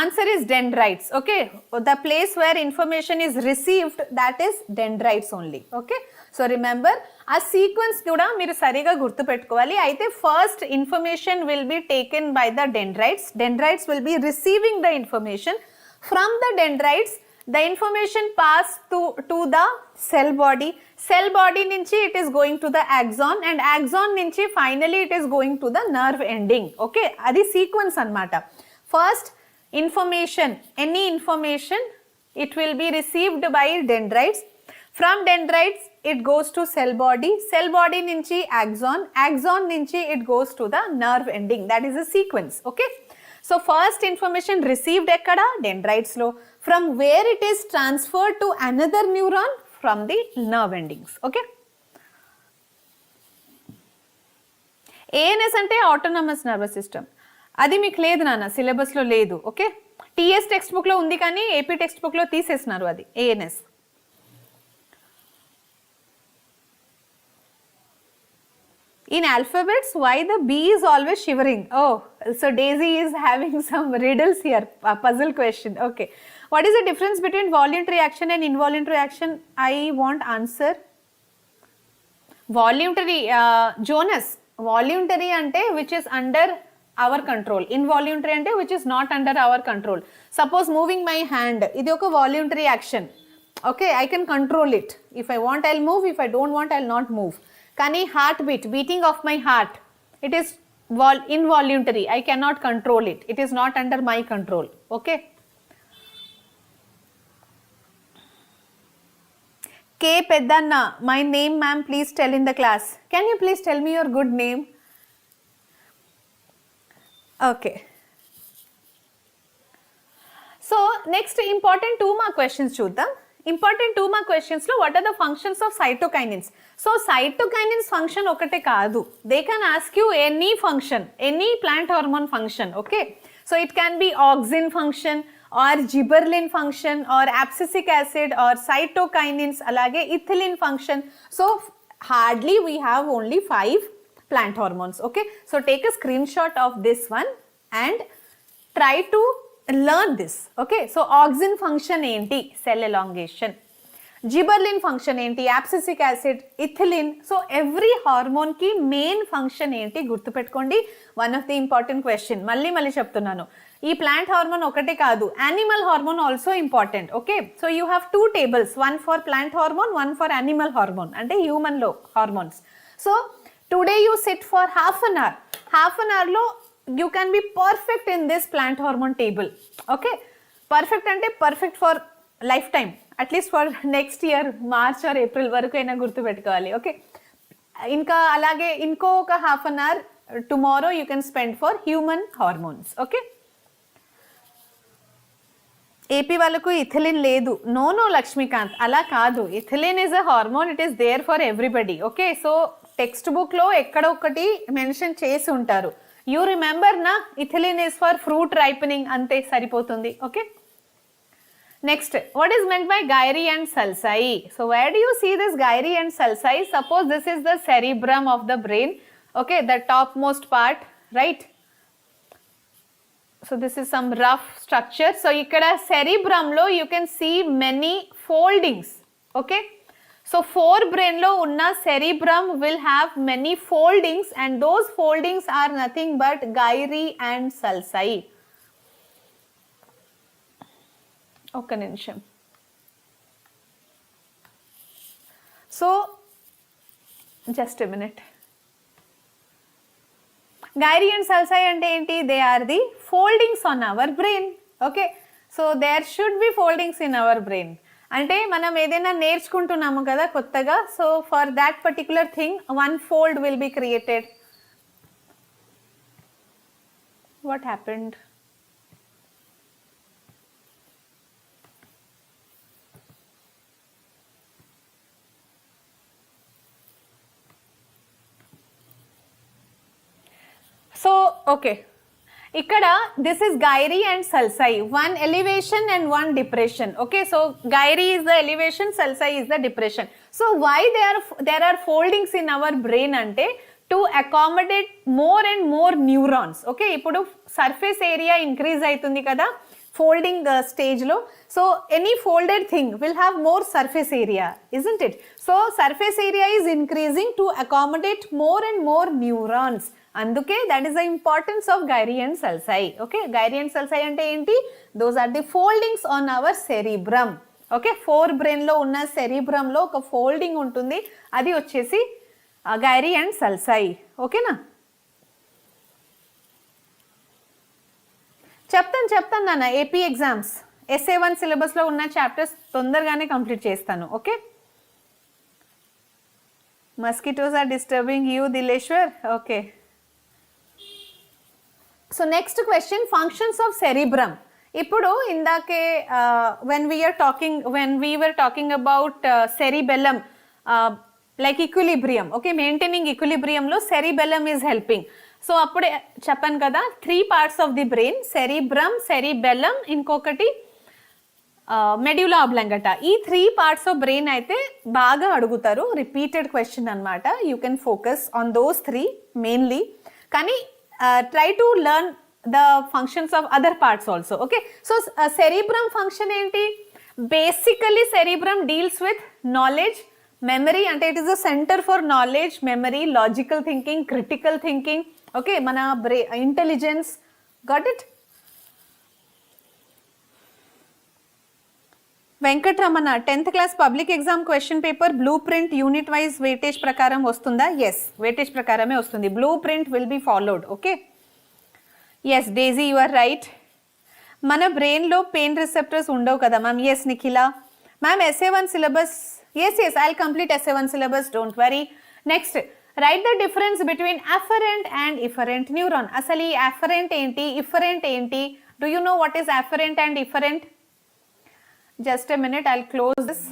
answer is dendrites. Okay, the place where information is received, that is dendrites only. Okay, so remember a sequence kuda meer sariga gurtu pettukovali. Aithe first information will be taken by the dendrites. Dendrites will be receiving the information. From the dendrites the information pass to the cell body. Cell body nunchi it is going to the axon, and axon nunchi finally it is going to the nerve ending. Okay, adi sequence anamata. First information, any information, it will be received by dendrites. From dendrites it goes to cell body. Cell body nunchi axon, axon nunchi it goes to the nerve ending. That is a sequence. Okay, so first information received ekkada? Dendrites lo. From where it is transferred to another neuron? From the nerve endings. Okay, ANS అంటే autonomous nervous system. అది మీకు లేదు నాన్న, సిలబస్లో లేదు. Okay, TS text బుక్లో ఉంది కానీ ఏపీ టెక్స్ట్ బుక్లో తీసేసినారు అది ANS. In alphabets, why the B is always shivering? Oh, so Daisy is having some riddles here, a puzzle question. Okay, what is the difference between voluntary action and involuntary action? I want answer. Voluntary, Jonas, voluntary ante which is under our control. Involuntary ante which is not under our control. Suppose moving my hand, idi oka voluntary action. Okay, I can control it. If I want, I'll move. If I don't want, I'll not move. Kani heart beat, beating of my heart, it is involuntary. I cannot control it. It is not under my control. Okay. K Peddanna, my name ma'am, please tell in the class. Can you please tell me your good name? Okay. So next important 2 mark questions చూద్దాం. Important 2 mark questions లో what are the functions of cytokinins. So cytokinins function ఒకటే కాదు, they can ask you any function, any plant hormone function. Okay, so it can be auxin function or gibberellin function or abscisic acid or cytokinins, అలాగే ethylene function. So hardly we have only 5 plant hormones. Okay, so take a screenshot of this one and try to learn this. Okay, so auxin function enti, cell elongation. Gibberellin function enti, abscisic acid, ethylene. So every hormone ki main function enti gurtu pettukondi. One of the important question malli cheptunnanu, ee plant hormone okate kaadu, animal hormone also important. Okay, so you have 2 tables, one for plant hormone, one for animal hormone, ante human lo hormones. So today you sit for half an hour lo you can be perfect in this plant hormone table. Okay, perfect ante perfect for lifetime, at least for next year March or April varaku aina gurtu pettukovali. Okay, inka alage inko oka half an hour tomorrow you can spend for human hormones. Okay, AP వాళ్ళకు ethylene లేదు. No Lakshmikanth, అలా కాదు. Ethylene is a hormone, it is there for everybody. Okay, so text బుక్లో ఎక్కడొక్కటి mention చేసి ఉంటారు. You remember నా, ethylene is for fruit ripening, అంతే సరిపోతుంది. Okay, next, what is meant by gyri and sulci? So where do you see this gyri and sulci? Suppose this is the cerebrum of the brain. Okay, the top most part, right? So this is some rough structure. So ikkada cerebrum lo you can see many foldings. Okay, so forebrain lo unna cerebrum will have many foldings and those foldings are nothing but gyri and sulci. Okay, nimisham. So just a minute. Gyri and sulci ante enti? They are the foldings on our brain. Okay, so there should be foldings in our brain. అంటే మనం ఏదైనా నేర్చుకుంటున్నాము కదా కొత్తగా, so for that particular thing one fold will be created. What happened? So okay, ఇక్కడ this is gyri and sulci, one elevation and one depression. Okay, so gyri is the elevation, sulci is the depression. So why there are foldings in our brain అంటే to accommodate more and more neurons. Okay, ఇప్పుడు surface area increase అవుతుంది కదా folding స్టేజ్లో. So any folded thing will have more surface area, isn't it? So surface area is increasing to accommodate more and more neurons. అందుకే that is the importance of gyri and sulci. Okay, gyri and sulci అంటే ఏంటి? Those are the foldings on our cerebrum. Okay, for బ్రెయిన్లో ఉన్న సెరిబ్రమ్లో ఒక folding ఉంటుంది, అది వచ్చేసి గైరీ and సల్సై. ఓకేనా? చెప్తాను నాన్న, ఏపీ ఎగ్జామ్స్ SA1 సిలబస్లో ఉన్న చాప్టర్స్ తొందరగానే కంప్లీట్ చేస్తాను. Okay, mosquitoes are disturbing you Dileshwar. Okay, so next question, functions of cerebrum. ఇప్పుడు ఇందాకే when we were talking about cerebellum, like equilibrium, okay, maintaining equilibrium లో cerebellum is helping. సో అప్పుడే చెప్పాను కదా 3 parts of the brain, cerebrum, cerebellum, ఇంకొకటి medulla oblongata. ఈ 3 parts of brain అయితే బాగా అడుగుతారు, రిపీటెడ్ క్వశ్చన్ అనమాట. You can focus on those 3 mainly, కానీ try to learn the functions of other parts also. Okay, so cerebrum function enti? Basically cerebrum deals with knowledge, memory, and it is a center for knowledge, memory, logical thinking, critical thinking. Okay, mana intelligence. Got it? Venkataramana, 10th class public exam question paper blue print unit wise weightage ప్రకారం వస్తుందా? Yes, weightage ప్రకారమే వస్తుంది. Blue print will be followed. Okay, yes Daisy, you are right. మన బ్రెయిన్లో pain receptors ఉండవు కదా ma'am. Yes Nikhila ma'am, SA1 syllabus. Yes I'll complete SA1 syllabus, don't worry. Next, write the difference between afferent and efferent neuron. అసలు ఈ afferent ఏంటి, efferent ఏంటి, Do you know what is afferent and efferent? Just a minute, I'll close this.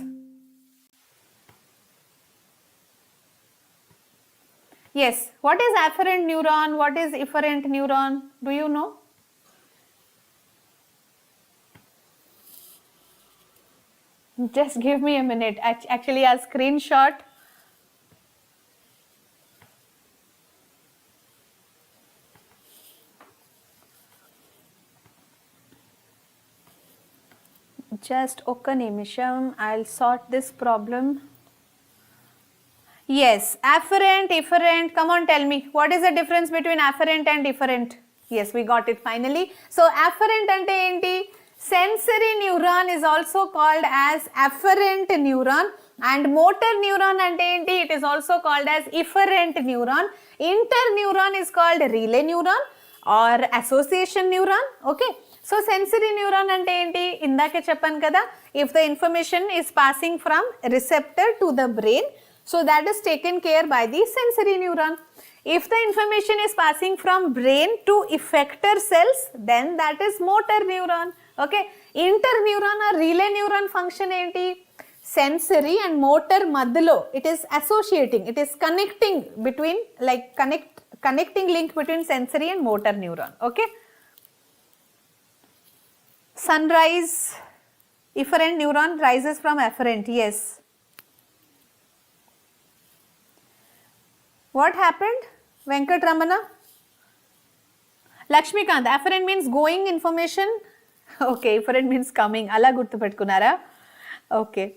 Yes, what is afferent neuron? What is efferent neuron? Do you know? Just give me a minute. Actually, a screenshot. Just oka nimisham. I'll sort this problem. Yes, afferent, efferent. Come on, tell me. What is the difference between afferent and efferent? Yes, we got it finally. So, afferent ante enti? Sensory neuron is also called as afferent neuron, and motor neuron ante enti? It is also called as efferent neuron. Interneuron is called relay neuron or association neuron. Okay. So, sensory neuron ante enti? Indake cheppan kada, if the information is passing from receptor to the brain, so that is taken care by the sensory neuron. If the information is passing from brain to effector cells, then that is motor neuron. Okay. Interneuron or relay neuron function enti? Sensory and motor madhilo. It is associating. It is connecting between, like connecting link between sensory and motor neuron. Okay. Sunrise, efferent neuron rises from afferent. Yes. What happened? Venkat Ramana? Lakshmikant, afferent means going information. Okay, efferent means coming. Ala gurtu pettukunnara. Okay.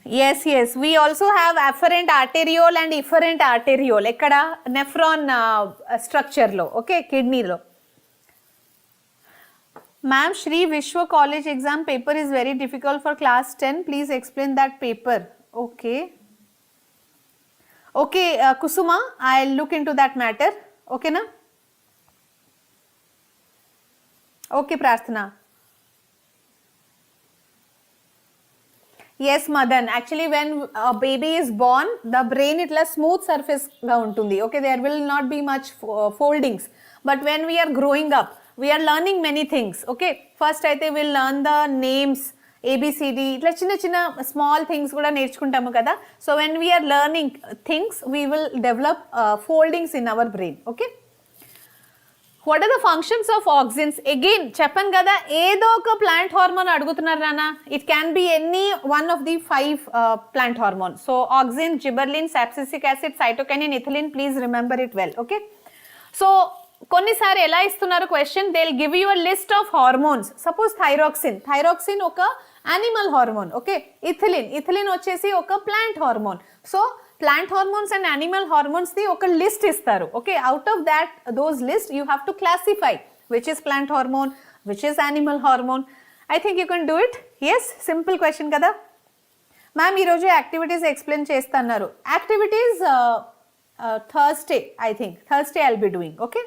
Yes. We also have afferent arteriole and efferent arteriole. Ekkada? Nephron structure lo. Okay, kidney lo. Ma'am, Shri Vishwa College exam paper is very difficult for class 10. Please explain that paper. Okay. Okay, Kusuma, I'll look into that matter. Okay, na? Okay, Prarthana. Yes, Madan. Actually, when a baby is born, the brain itla smooth surface ga untundi. Okay, there will not be much foldings. But when we are growing up, we are learning many things. Okay, first I think we'll learn the names. ABCD, ఇట్లా చిన్న చిన్న small things కూడా నేర్చుకుంటాము కదా. So when we are learning things we will develop foldings in our brain. Okay. What are the functions of auxins? Again చెప్పాను కదా, ఏదో ఒక ప్లాంట్ హార్మోన్ అడుగుతున్నారు నాన్న. It can be any one of the 5 plant hormone. So auxin, gibberellin, abscisic acid, cytokinin, ethylene, please remember it well. Okay. So కొన్నిసారి ఎలా ఇస్తున్నారు question, they will give you a list of hormones. Suppose thyroxine ఒక animal hormone. Okay. Ethylene వచ్చేసి ఒక plant hormone. So plant hormones and animal hormones the ఒక list ఇస్తారు. Okay. Out of that those list you have to classify which is plant hormone, which is animal hormone. I think you can do it. Yes, simple question కదా. Ma'am ఈరోజు activities explain చేస్తున్నారు. Activities Thursday, I think Thursday I'll be doing. Okay.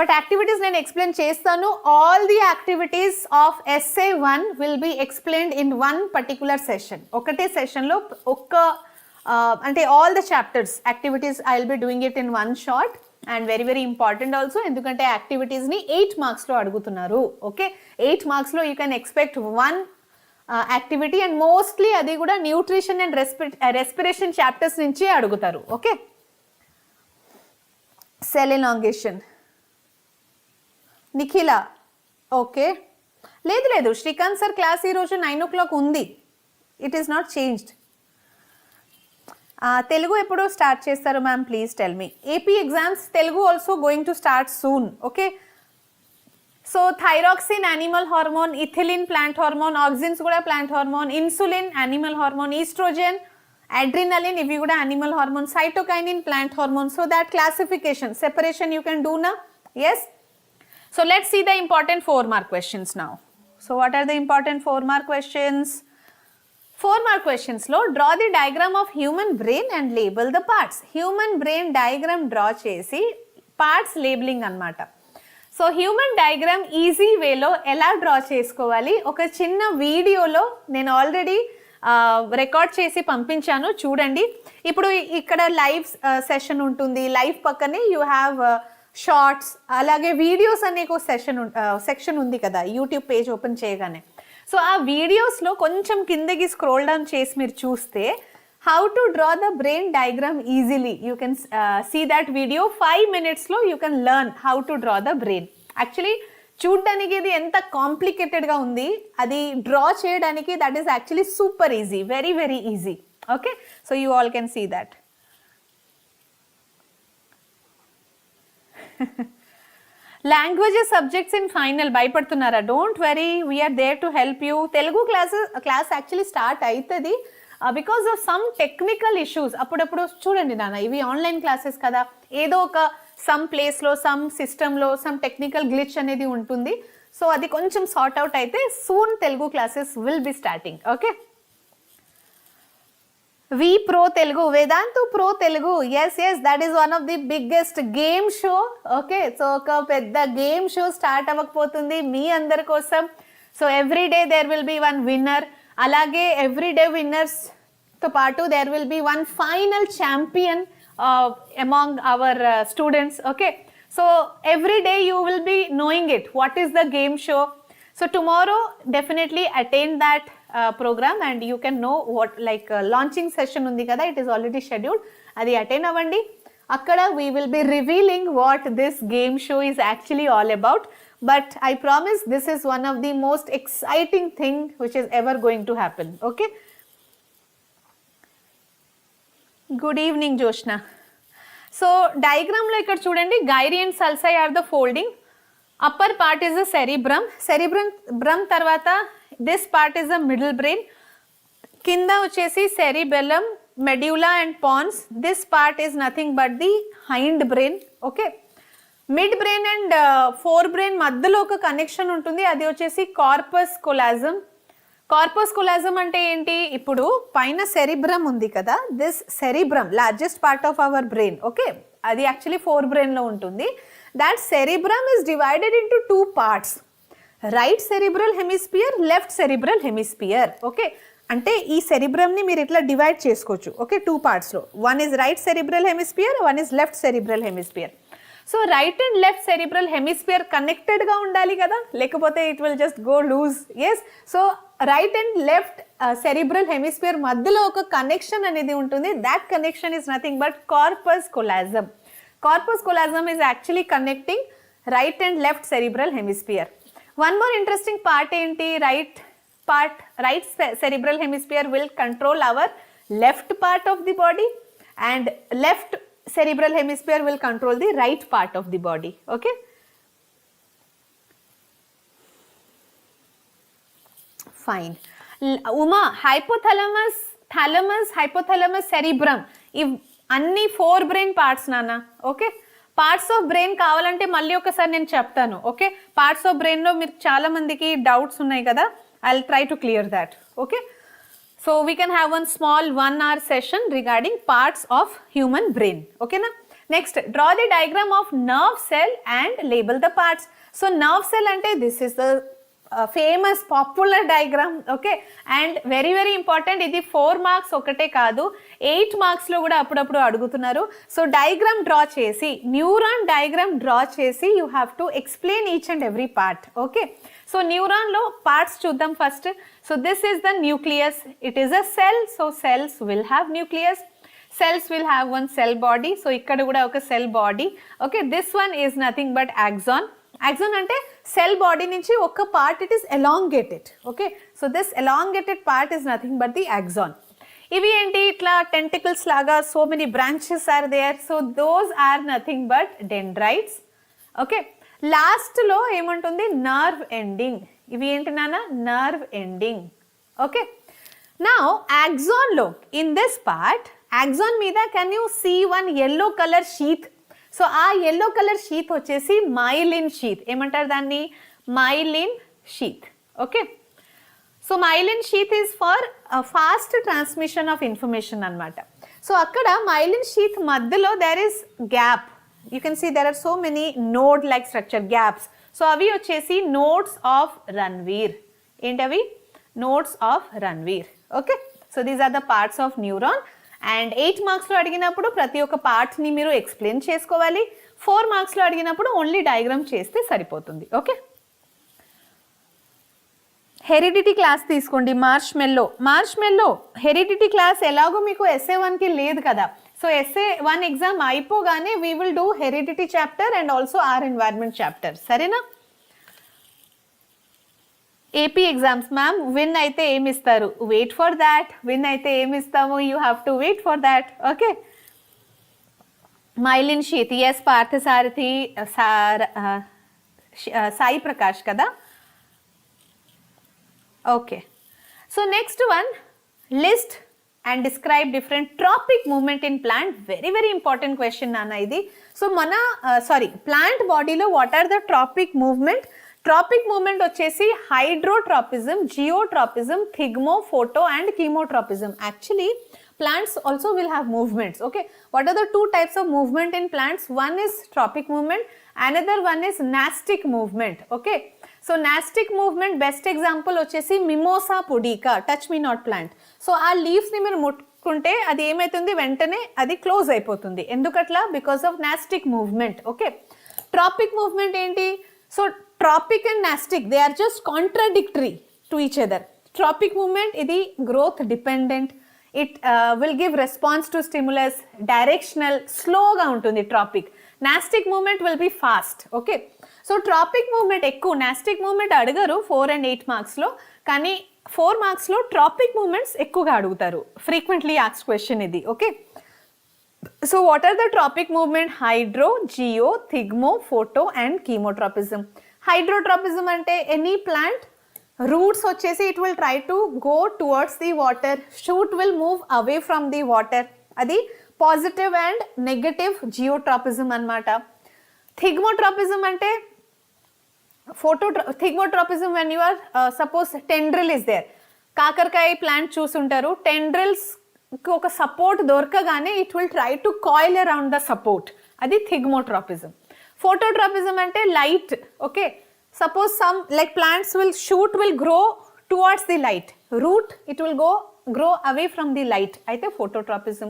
But activities నేను explain చేస్తాను. All the activities of essay 1 will be explained in one particular session. ఒకటే సెషన్లో అంటే all the chapters activities I will be doing it in one shot. And very very important also, ఎందుకంటే యాక్టివిటీస్ని 8 మార్క్స్లో అడుగుతున్నారు. Okay. 8 మార్క్స్లో you can expect one activity, and mostly అది కూడా న్యూట్రిషన్ అండ్ రెస్పిరేషన్ చాప్టర్స్ నుంచి అడుగుతారు. Okay. Cell elongation, Nikhila. Okay. లేదు శ్రీకాంత్ సార్ క్లాస్ ఈరోజు 9 o'clock ఉంది. It is not changed. Telugu ఎప్పుడు స్టార్ట్ చేస్తారు ma'am, please tell me. AP exams Telugu also going to start soon. Okay. So thyroxine animal hormone, ethylene plant hormone, auxins కూడా plant hormone, insulin animal hormone, oestrogen, adrenaline ఇవి కూడా animal hormone, cytokinin plant hormone. So that classification separation you can do నా. Yes. So let's see the important 4 mark questions now. So what are the important 4 mark questions? 4 mark questions lo draw the diagram of human brain and label the parts. Human brain diagram draw chesi parts labeling annamata. So human diagram easy way lo ela draw chesukovali oka chinna video lo nenu already record చేసి పంపించాను, చూడండి. ఇప్పుడు ఇక్కడ live session ఉంటుంది, live పక్కనే you have shorts, అలాగే videos అనే ఒక సెక్షన్ ఉంది కదా యూట్యూబ్ పేజ్ ఓపెన్ చేయగానే. సో ఆ వీడియోస్లో కొంచెం కిందకి స్క్రోల్ డౌన్ చేసి మీరు చూస్తే how to draw the brain diagram easily, you can see that video. 5 minutesలో you can learn how to draw the brain. Actually చూడ్డానికి ఇది ఎంత కాంప్లికేటెడ్గా ఉంది, అది డ్రా చేయడానికి that is actually super easy, very very easy. Okay, so you all can see that. Languages subjects in final భయపడుతున్నారా? Don't worry, we are there to help you. Telugu class actually start అవుతుంది because of some technical issues. అప్పుడప్పుడు చూడండి నాన్న, ఇవి online classes కదా, ఏదో ఒక some ప్లేస్లో సమ్ సిస్టంలో సమ్ టెక్నికల్ గ్లిచ్ అనేది ఉంటుంది. సో అది కొంచెం సార్ట్ అవుట్ అయితే soon Telugu classes will be starting. Okay, V pro Telugu, Vedantu pro Telugu. Yes that is one of the biggest game show. Okay, so ఒక పెద్ద గేమ్ షో స్టార్ట్ అవ్వకపోతుంది మీ అందరి కోసం. So everyday there will be one winner, అలాగే everyday విన్నర్స్తో పాటు there will be one final champion among our students. Okay, so everyday you will be knowing it, what is the game show. So tomorrow definitely attend that program and you can know what, like launching session undi kada, it is already scheduled, adi attend avandi. Akkada we will be revealing what this game show is actually all about, but I promise this is one of the most exciting thing which is ever going to happen. Okay, good evening Joshna. So diagram lo ikkada chudandi, gyri and sulci are the folding. Upper part is the cerebrum tarvata this part is the middle brain, kinda vachesi cerebellum, medulla and pons. This part is nothing but the hind brain. Okay, mid brain and forebrain మధ్యలో ఒక connection ఉంటుంది, అది వచ్చేసి corpus callosum. Corpus కొలాజం అంటే ఏంటి, ఇప్పుడు పైన cerebrum ఉంది కదా, this cerebrum largest part of our brain. Okay, అది యాక్చువల్లీ ఫోర్ బ్రెయిన్లో ఉంటుంది. That cerebrum is divided into 2 parts, right cerebral hemisphere, left cerebral hemisphere. Okay, అంటే ఈ సెరిబ్రమ్ని మీరు ఇట్లా డివైడ్ చేసుకోవచ్చు. ఓకే, 2 partsలో, one is right cerebral hemisphere, one is left cerebral hemisphere. So right and left cerebral hemisphere కనెక్టెడ్గా ఉండాలి కదా, లేకపోతే it will just go loose. Yes, so right and left cerebral hemisphere మధ్యలో ఒక కనెక్షన్ అనేది ఉంటుంది. That connection is nothing but corpus callosum. Corpus callosum is actually connecting right and left cerebral hemisphere. One more interesting part ఏంటి, right cerebral hemisphere will control our left part of the body and left cerebral hemisphere will control the right part of the body. Okay, fine. Uma, hypothalamus, thalamus, hypothalamus, cerebrum, if అన్ని 4 brain parts నాన్న. Okay, parts of brain కావాలంటే మళ్ళీ ఒకసారి నేను చెప్తాను. Okay, parts of బ్రెయిన్లో మీరు చాలా మందికి డౌట్స్ ఉన్నాయి కదా, I will try to clear that. Okay, so we can have one small 1-hour session regarding parts of human brain. Okay na? Next, draw the diagram of nerve cell and label the parts. So nerve cell ante this is the famous popular diagram. Okay, and very very important, ఇది 4 marks ఒకటే కాదు 8 marks లో కూడా అప్పుడప్పుడు అడుగుతున్నారు. So diagram draw చేసి, neuron diagram draw చేసి you have to explain each and every part. Okay, so neuron లో parts చూద్దాం first. So this is the nucleus, it is a cell, so cells will have nucleus, cells will have one cell body. So ikkada kuda oka cell body. Okay, this one is nothing but axon. Axon ante cell body nunchi oka part it is elongated. Okay, so this elongated part is nothing but the axon. Ivi enti itla tentacles laga so many branches are there, so those are nothing but dendrites. Okay, last lo emuntundi nerve ending. ఇవి ఏంటి నాన్న, nerve ending. Okay, now axon లో in this part, axon మీద can you see one yellow colour sheath. So ఆ yellow colour sheath వచ్చేసి myelin sheath. ఏమంటారు దాన్ని, myelin sheath. Okay, so myelin sheath is for fast transmission of information అనమాట. So అక్కడ myelin sheath మధ్యలో there is gap. You can see there are so many node like structure gaps. So అవి వచ్చేసి nodes of Ranveer. ఏంటవి, nodes of Ranvier. Okay, so these are the parts of neuron and 8 మార్క్స్లో అడిగినప్పుడు ప్రతి ఒక్క పార్ట్ని మీరు ఎక్స్ప్లెయిన్ చేసుకోవాలి. 4 మార్క్స్లో అడిగినప్పుడు ఓన్లీ డయాగ్రామ్ చేస్తే సరిపోతుంది. ఓకే, హెరిడిటీ క్లాస్ తీసుకోండి. మార్ష్మెల్లో హెరిడిటీ క్లాస్ ఎలాగో మీకు SA1కి లేదు కదా. సో SA1 ఎగ్జామ్ అయిపోగానే we will do heredity chapter and also our environment chapter. సరేనా? AP ఎగ్జామ్స్ మ్యామ్ విన్ అయితే ఏమి ఇస్తారు? Wait for that. విన్ అయితే ఏమి ఇస్తాము? You have to wait for that. Okay, myelin sheath, yes Parthasarathi, Sai Prakash కదా. Okay, so next one, list and describe different tropic movement in plant. Very very important question నాన్న ఇది. So మన plant బాడీలో what are the tropic movement? Tropic movement వచ్చేసి hydrotropism, geotropism, thigmo, photo and chemotropism. Actually plants also will have movements. Okay, what are the two types of movement in plants? One is tropic movement, another one is nastic movement. Okay, so nastic movement best example వచ్చేసి mimosa pudica, touch me not plant. So ఆ leaves ని మీరు ముట్టుకుంటే అది ఏమైతుంది, వెంటనే అది close అయిపోతుంది. ఎందుకట్లా? Because of nastic movement. Okay, tropic movement ఏంటి? So tropic and nastic they are just contradictory to each other. Tropic movement ఇది growth dependent, it will give response to stimulus, directional, స్లోగా ఉంటుంది tropic. Nastic movement will be fast. Okay, so tropic movement ఎక్కువ, nastic movement అడగరు 4 and 8 మార్క్స్లో, కానీ 4 మార్క్స్లో trophic movements ఎక్కువగా అడుగుతారు. Frequently asked question ఇది. Okay, so what are the tropic movement? Hydro, geo, thigmo, photo and chemotropism. Hydrotropism అంటే any plant roots వచ్చేసి it will try to go towards the water, shoot will move away from the water. అది positive and negative geotropism అనమాట. Thigmotropism అంటే thigmotropism when you are suppose tendril is there. కాకరకాయ plant చూసుంటారు, టెండ్రిల్స్కి ఒక support దొరకగానే it will try to coil around the support. అది థిగ్మోట్రాపిజం. Phototropism అంటే light. Okay, suppose some like plants will grow towards the light, root it will grow away from the light. అయితే phototropism.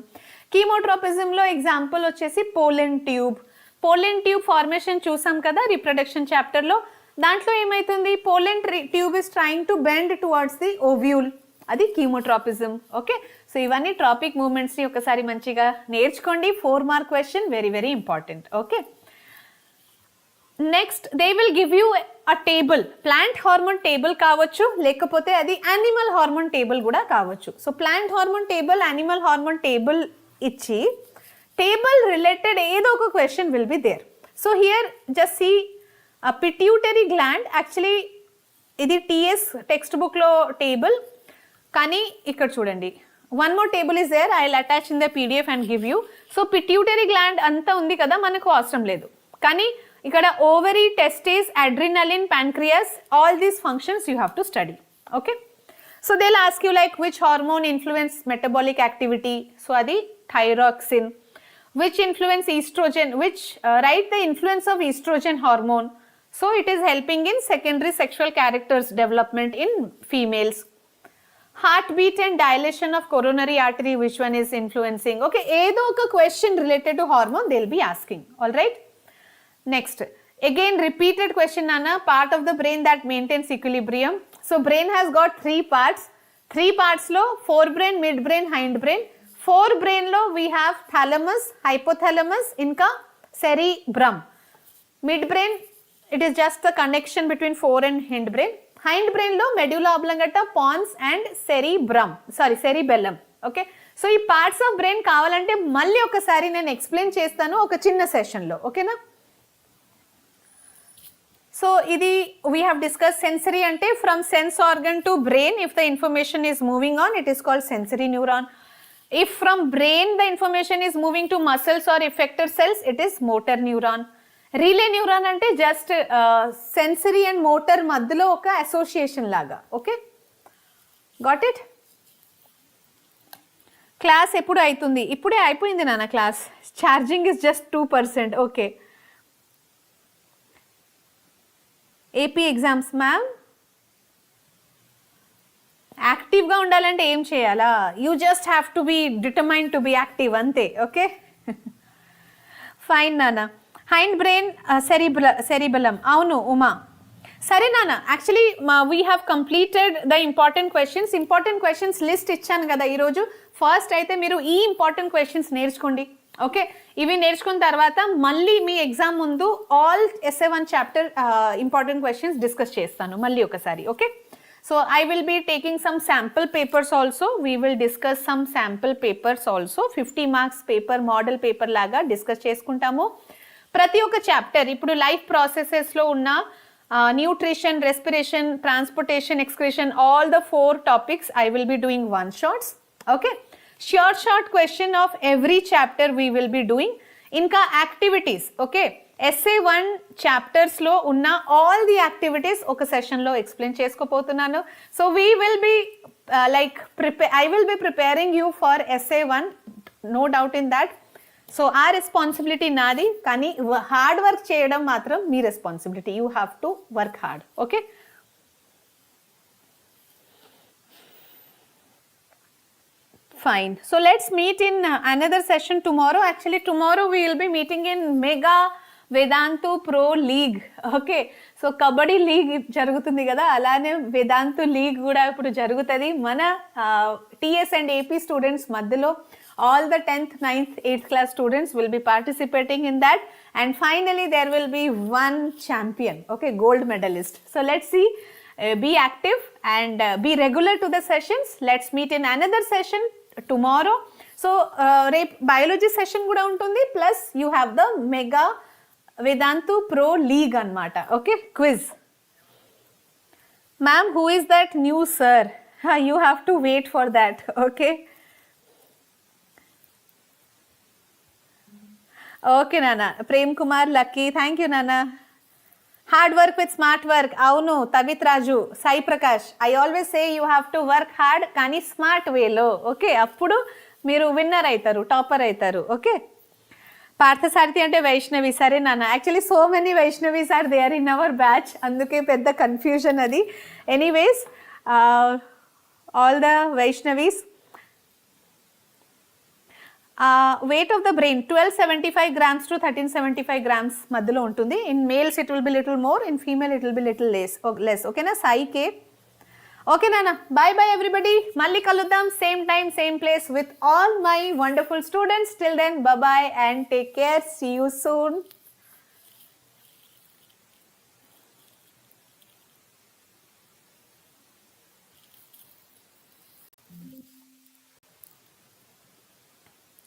Chemotropism లో example వచ్చేసి pollen tube formation చూసాం కదా reproduction chapter లో. దాంట్లో ఏమైతుంది, pollen tube is trying to bend towards the ovule. అది కీమోట్రాపిజం. Okay, so ఇవన్నీ ట్రాపిక్ మూవ్మెంట్స్ ని ఒకసారి మంచిగా నేర్చుకోండి. 4 mark question, very very important. Okay, next they will give you a table. Plant hormone table కావచ్చు, లేకపోతే అది యానిమల్ హార్మోన్ టేబుల్ కూడా కావచ్చు. So plant hormone table, animal hormone table ఇచ్చి టేబుల్ రిలేటెడ్ ఏదో ఒక question will be there. So here just see pituitary gland. Actually ఇది TS text బుక్లో టేబుల్, కానీ ఇక్కడ చూడండి one more table is there. I will attach in the PDF and give you. So pituitary gland అంతా ఉంది కదా, మనకు అవసరం లేదు. కానీ ఇక్కడ ovary, testis, adrenaline, pancreas, all these functions you have to study. Okay, so they will ask you like which hormone influence metabolic activity. So అది thyroxine. Which influence oestrogen, which write the influence of oestrogen hormone. So it is helping in secondary sexual characters development in females. Heart beat and dilation of coronary artery, which one is influencing. Okay, ఏదో ఒక question related to hormone they will be asking. All right, next again repeated question nana, part of the brain that maintains equilibrium. So brain has got 3 parts lo forebrain, midbrain, hindbrain. Forebrain lo we have thalamus, hypothalamus, inka cerebrum. Midbrain it is just the connection between fore and hindbrain. Hindbrain lo medulla oblongata, pons and cerebellum. Okay, so ఈ parts of brain కావాలంటే మళ్ళీ ఒకసారి నేను explain చేస్తాను ఒక చిన్న సెషన్లో. ఓకేనా? సో ఇది we have discussed sensory అంటే from sense organ to brain if the information is moving on it is called sensory neuron. If from brain the information is moving to muscles or effector cells it is motor neuron. Relay neuron అంటే just sensory and motor మధ్యలో ఒక association లాగా. Okay, got it? Class ఎప్పుడు అవుతుంది? ఇప్పుడే అయిపోయింది నాన్న class. Charging is just 2%. Okay, AP exams ma'am యాక్టివ్గా ఉండాలంటే ఏం చేయాలా? You just have to be determine to be active అంతే. ఓకే ఫైన్ నాన్న. హైండ్ బ్రెయిన్ సెరిబలం, అవును ఉమా. సరే నాన్న, actually we have completed the important questions list ఇచ్చాను కదా ఈరోజు. ఫస్ట్ అయితే మీరు ఈ ఇంపార్టెంట్ క్వశ్చన్స్ నేర్చుకోండి. ఓకే, ఇవి నేర్చుకున్న తర్వాత మళ్ళీ మీ ఎగ్జామ్ ముందు all essay1 chapter important questions discuss చేస్తాను మళ్ళీ ఒకసారి. Okay, so I will be taking some sample papers also. We will discuss some sample papers also. 50 marks paper, model paper లాగా డిస్కస్ చేసుకుంటాము. ప్రతి ఒక్క చాప్టర్ ఇప్పుడు లైఫ్ ప్రాసెసెస్లో ఉన్న nutrition, respiration, transportation, excretion, all the 4 topics I will be doing one shots. Okay, short question of every chapter we will be doing. Inka activities, okay, essay1 chapters lo unna all the activities oka session lo explain cheskopotunnanu. So we will be I will be preparing you for essay1, no doubt in that. So ఆ responsibility నాది, కానీ hard work చేయడం మాత్రం మీ responsibility. You have to work hard. Okay, fine. So let's meet in another session tomorrow. Actually tomorrow we will be meeting in mega Vedantu pro league. Okay, so kabaddi league జరుగుతుంది కదా, అలానే Vedantu league కూడా ఇప్పుడు జరుగుతుంది మన టీఎస్ అండ్ ఏపీ స్టూడెంట్స్ మధ్యలో. All the 10th, 9th, 8th class students will be participating in that, and finally there will be one champion, okay, gold medalist. So let's see, be active and be regular to the sessions. Let's meet in another session tomorrow. So biology session kuda untundi, plus you have the mega Vedantu pro league anmata. Okay, quiz. Ma'am, who is that new sir? You have to wait for that. Okay, okay నాన్న. Prem Kumar Lucky, thank you నాన్న. Hard work with smart work, అవును. Tavith Raju, Sai Prakash, I always say you have to work hard, కానీ smart వేలో. Okay, అప్పుడు మీరు winner అవుతారు, topper అవుతారు. Okay, Parthasarathi అంటే వైష్ణవి. సరే నాన్న, actually so many Vaishnavis are there in our batch, అందుకే పెద్ద కన్ఫ్యూజన్ అది. Anyways, all the Vaishnavis. weight of the brain 1275 grams to 1375 grams మధ్యలో ఉంటుంది. In males it will be little more, in female it will be little less. ఓకేనా Sai K? Okay నాన్న, bye bye everybody. మళ్ళీ కలుద్దాం same time same place with all my wonderful students. Till then bye and take care. See you soon.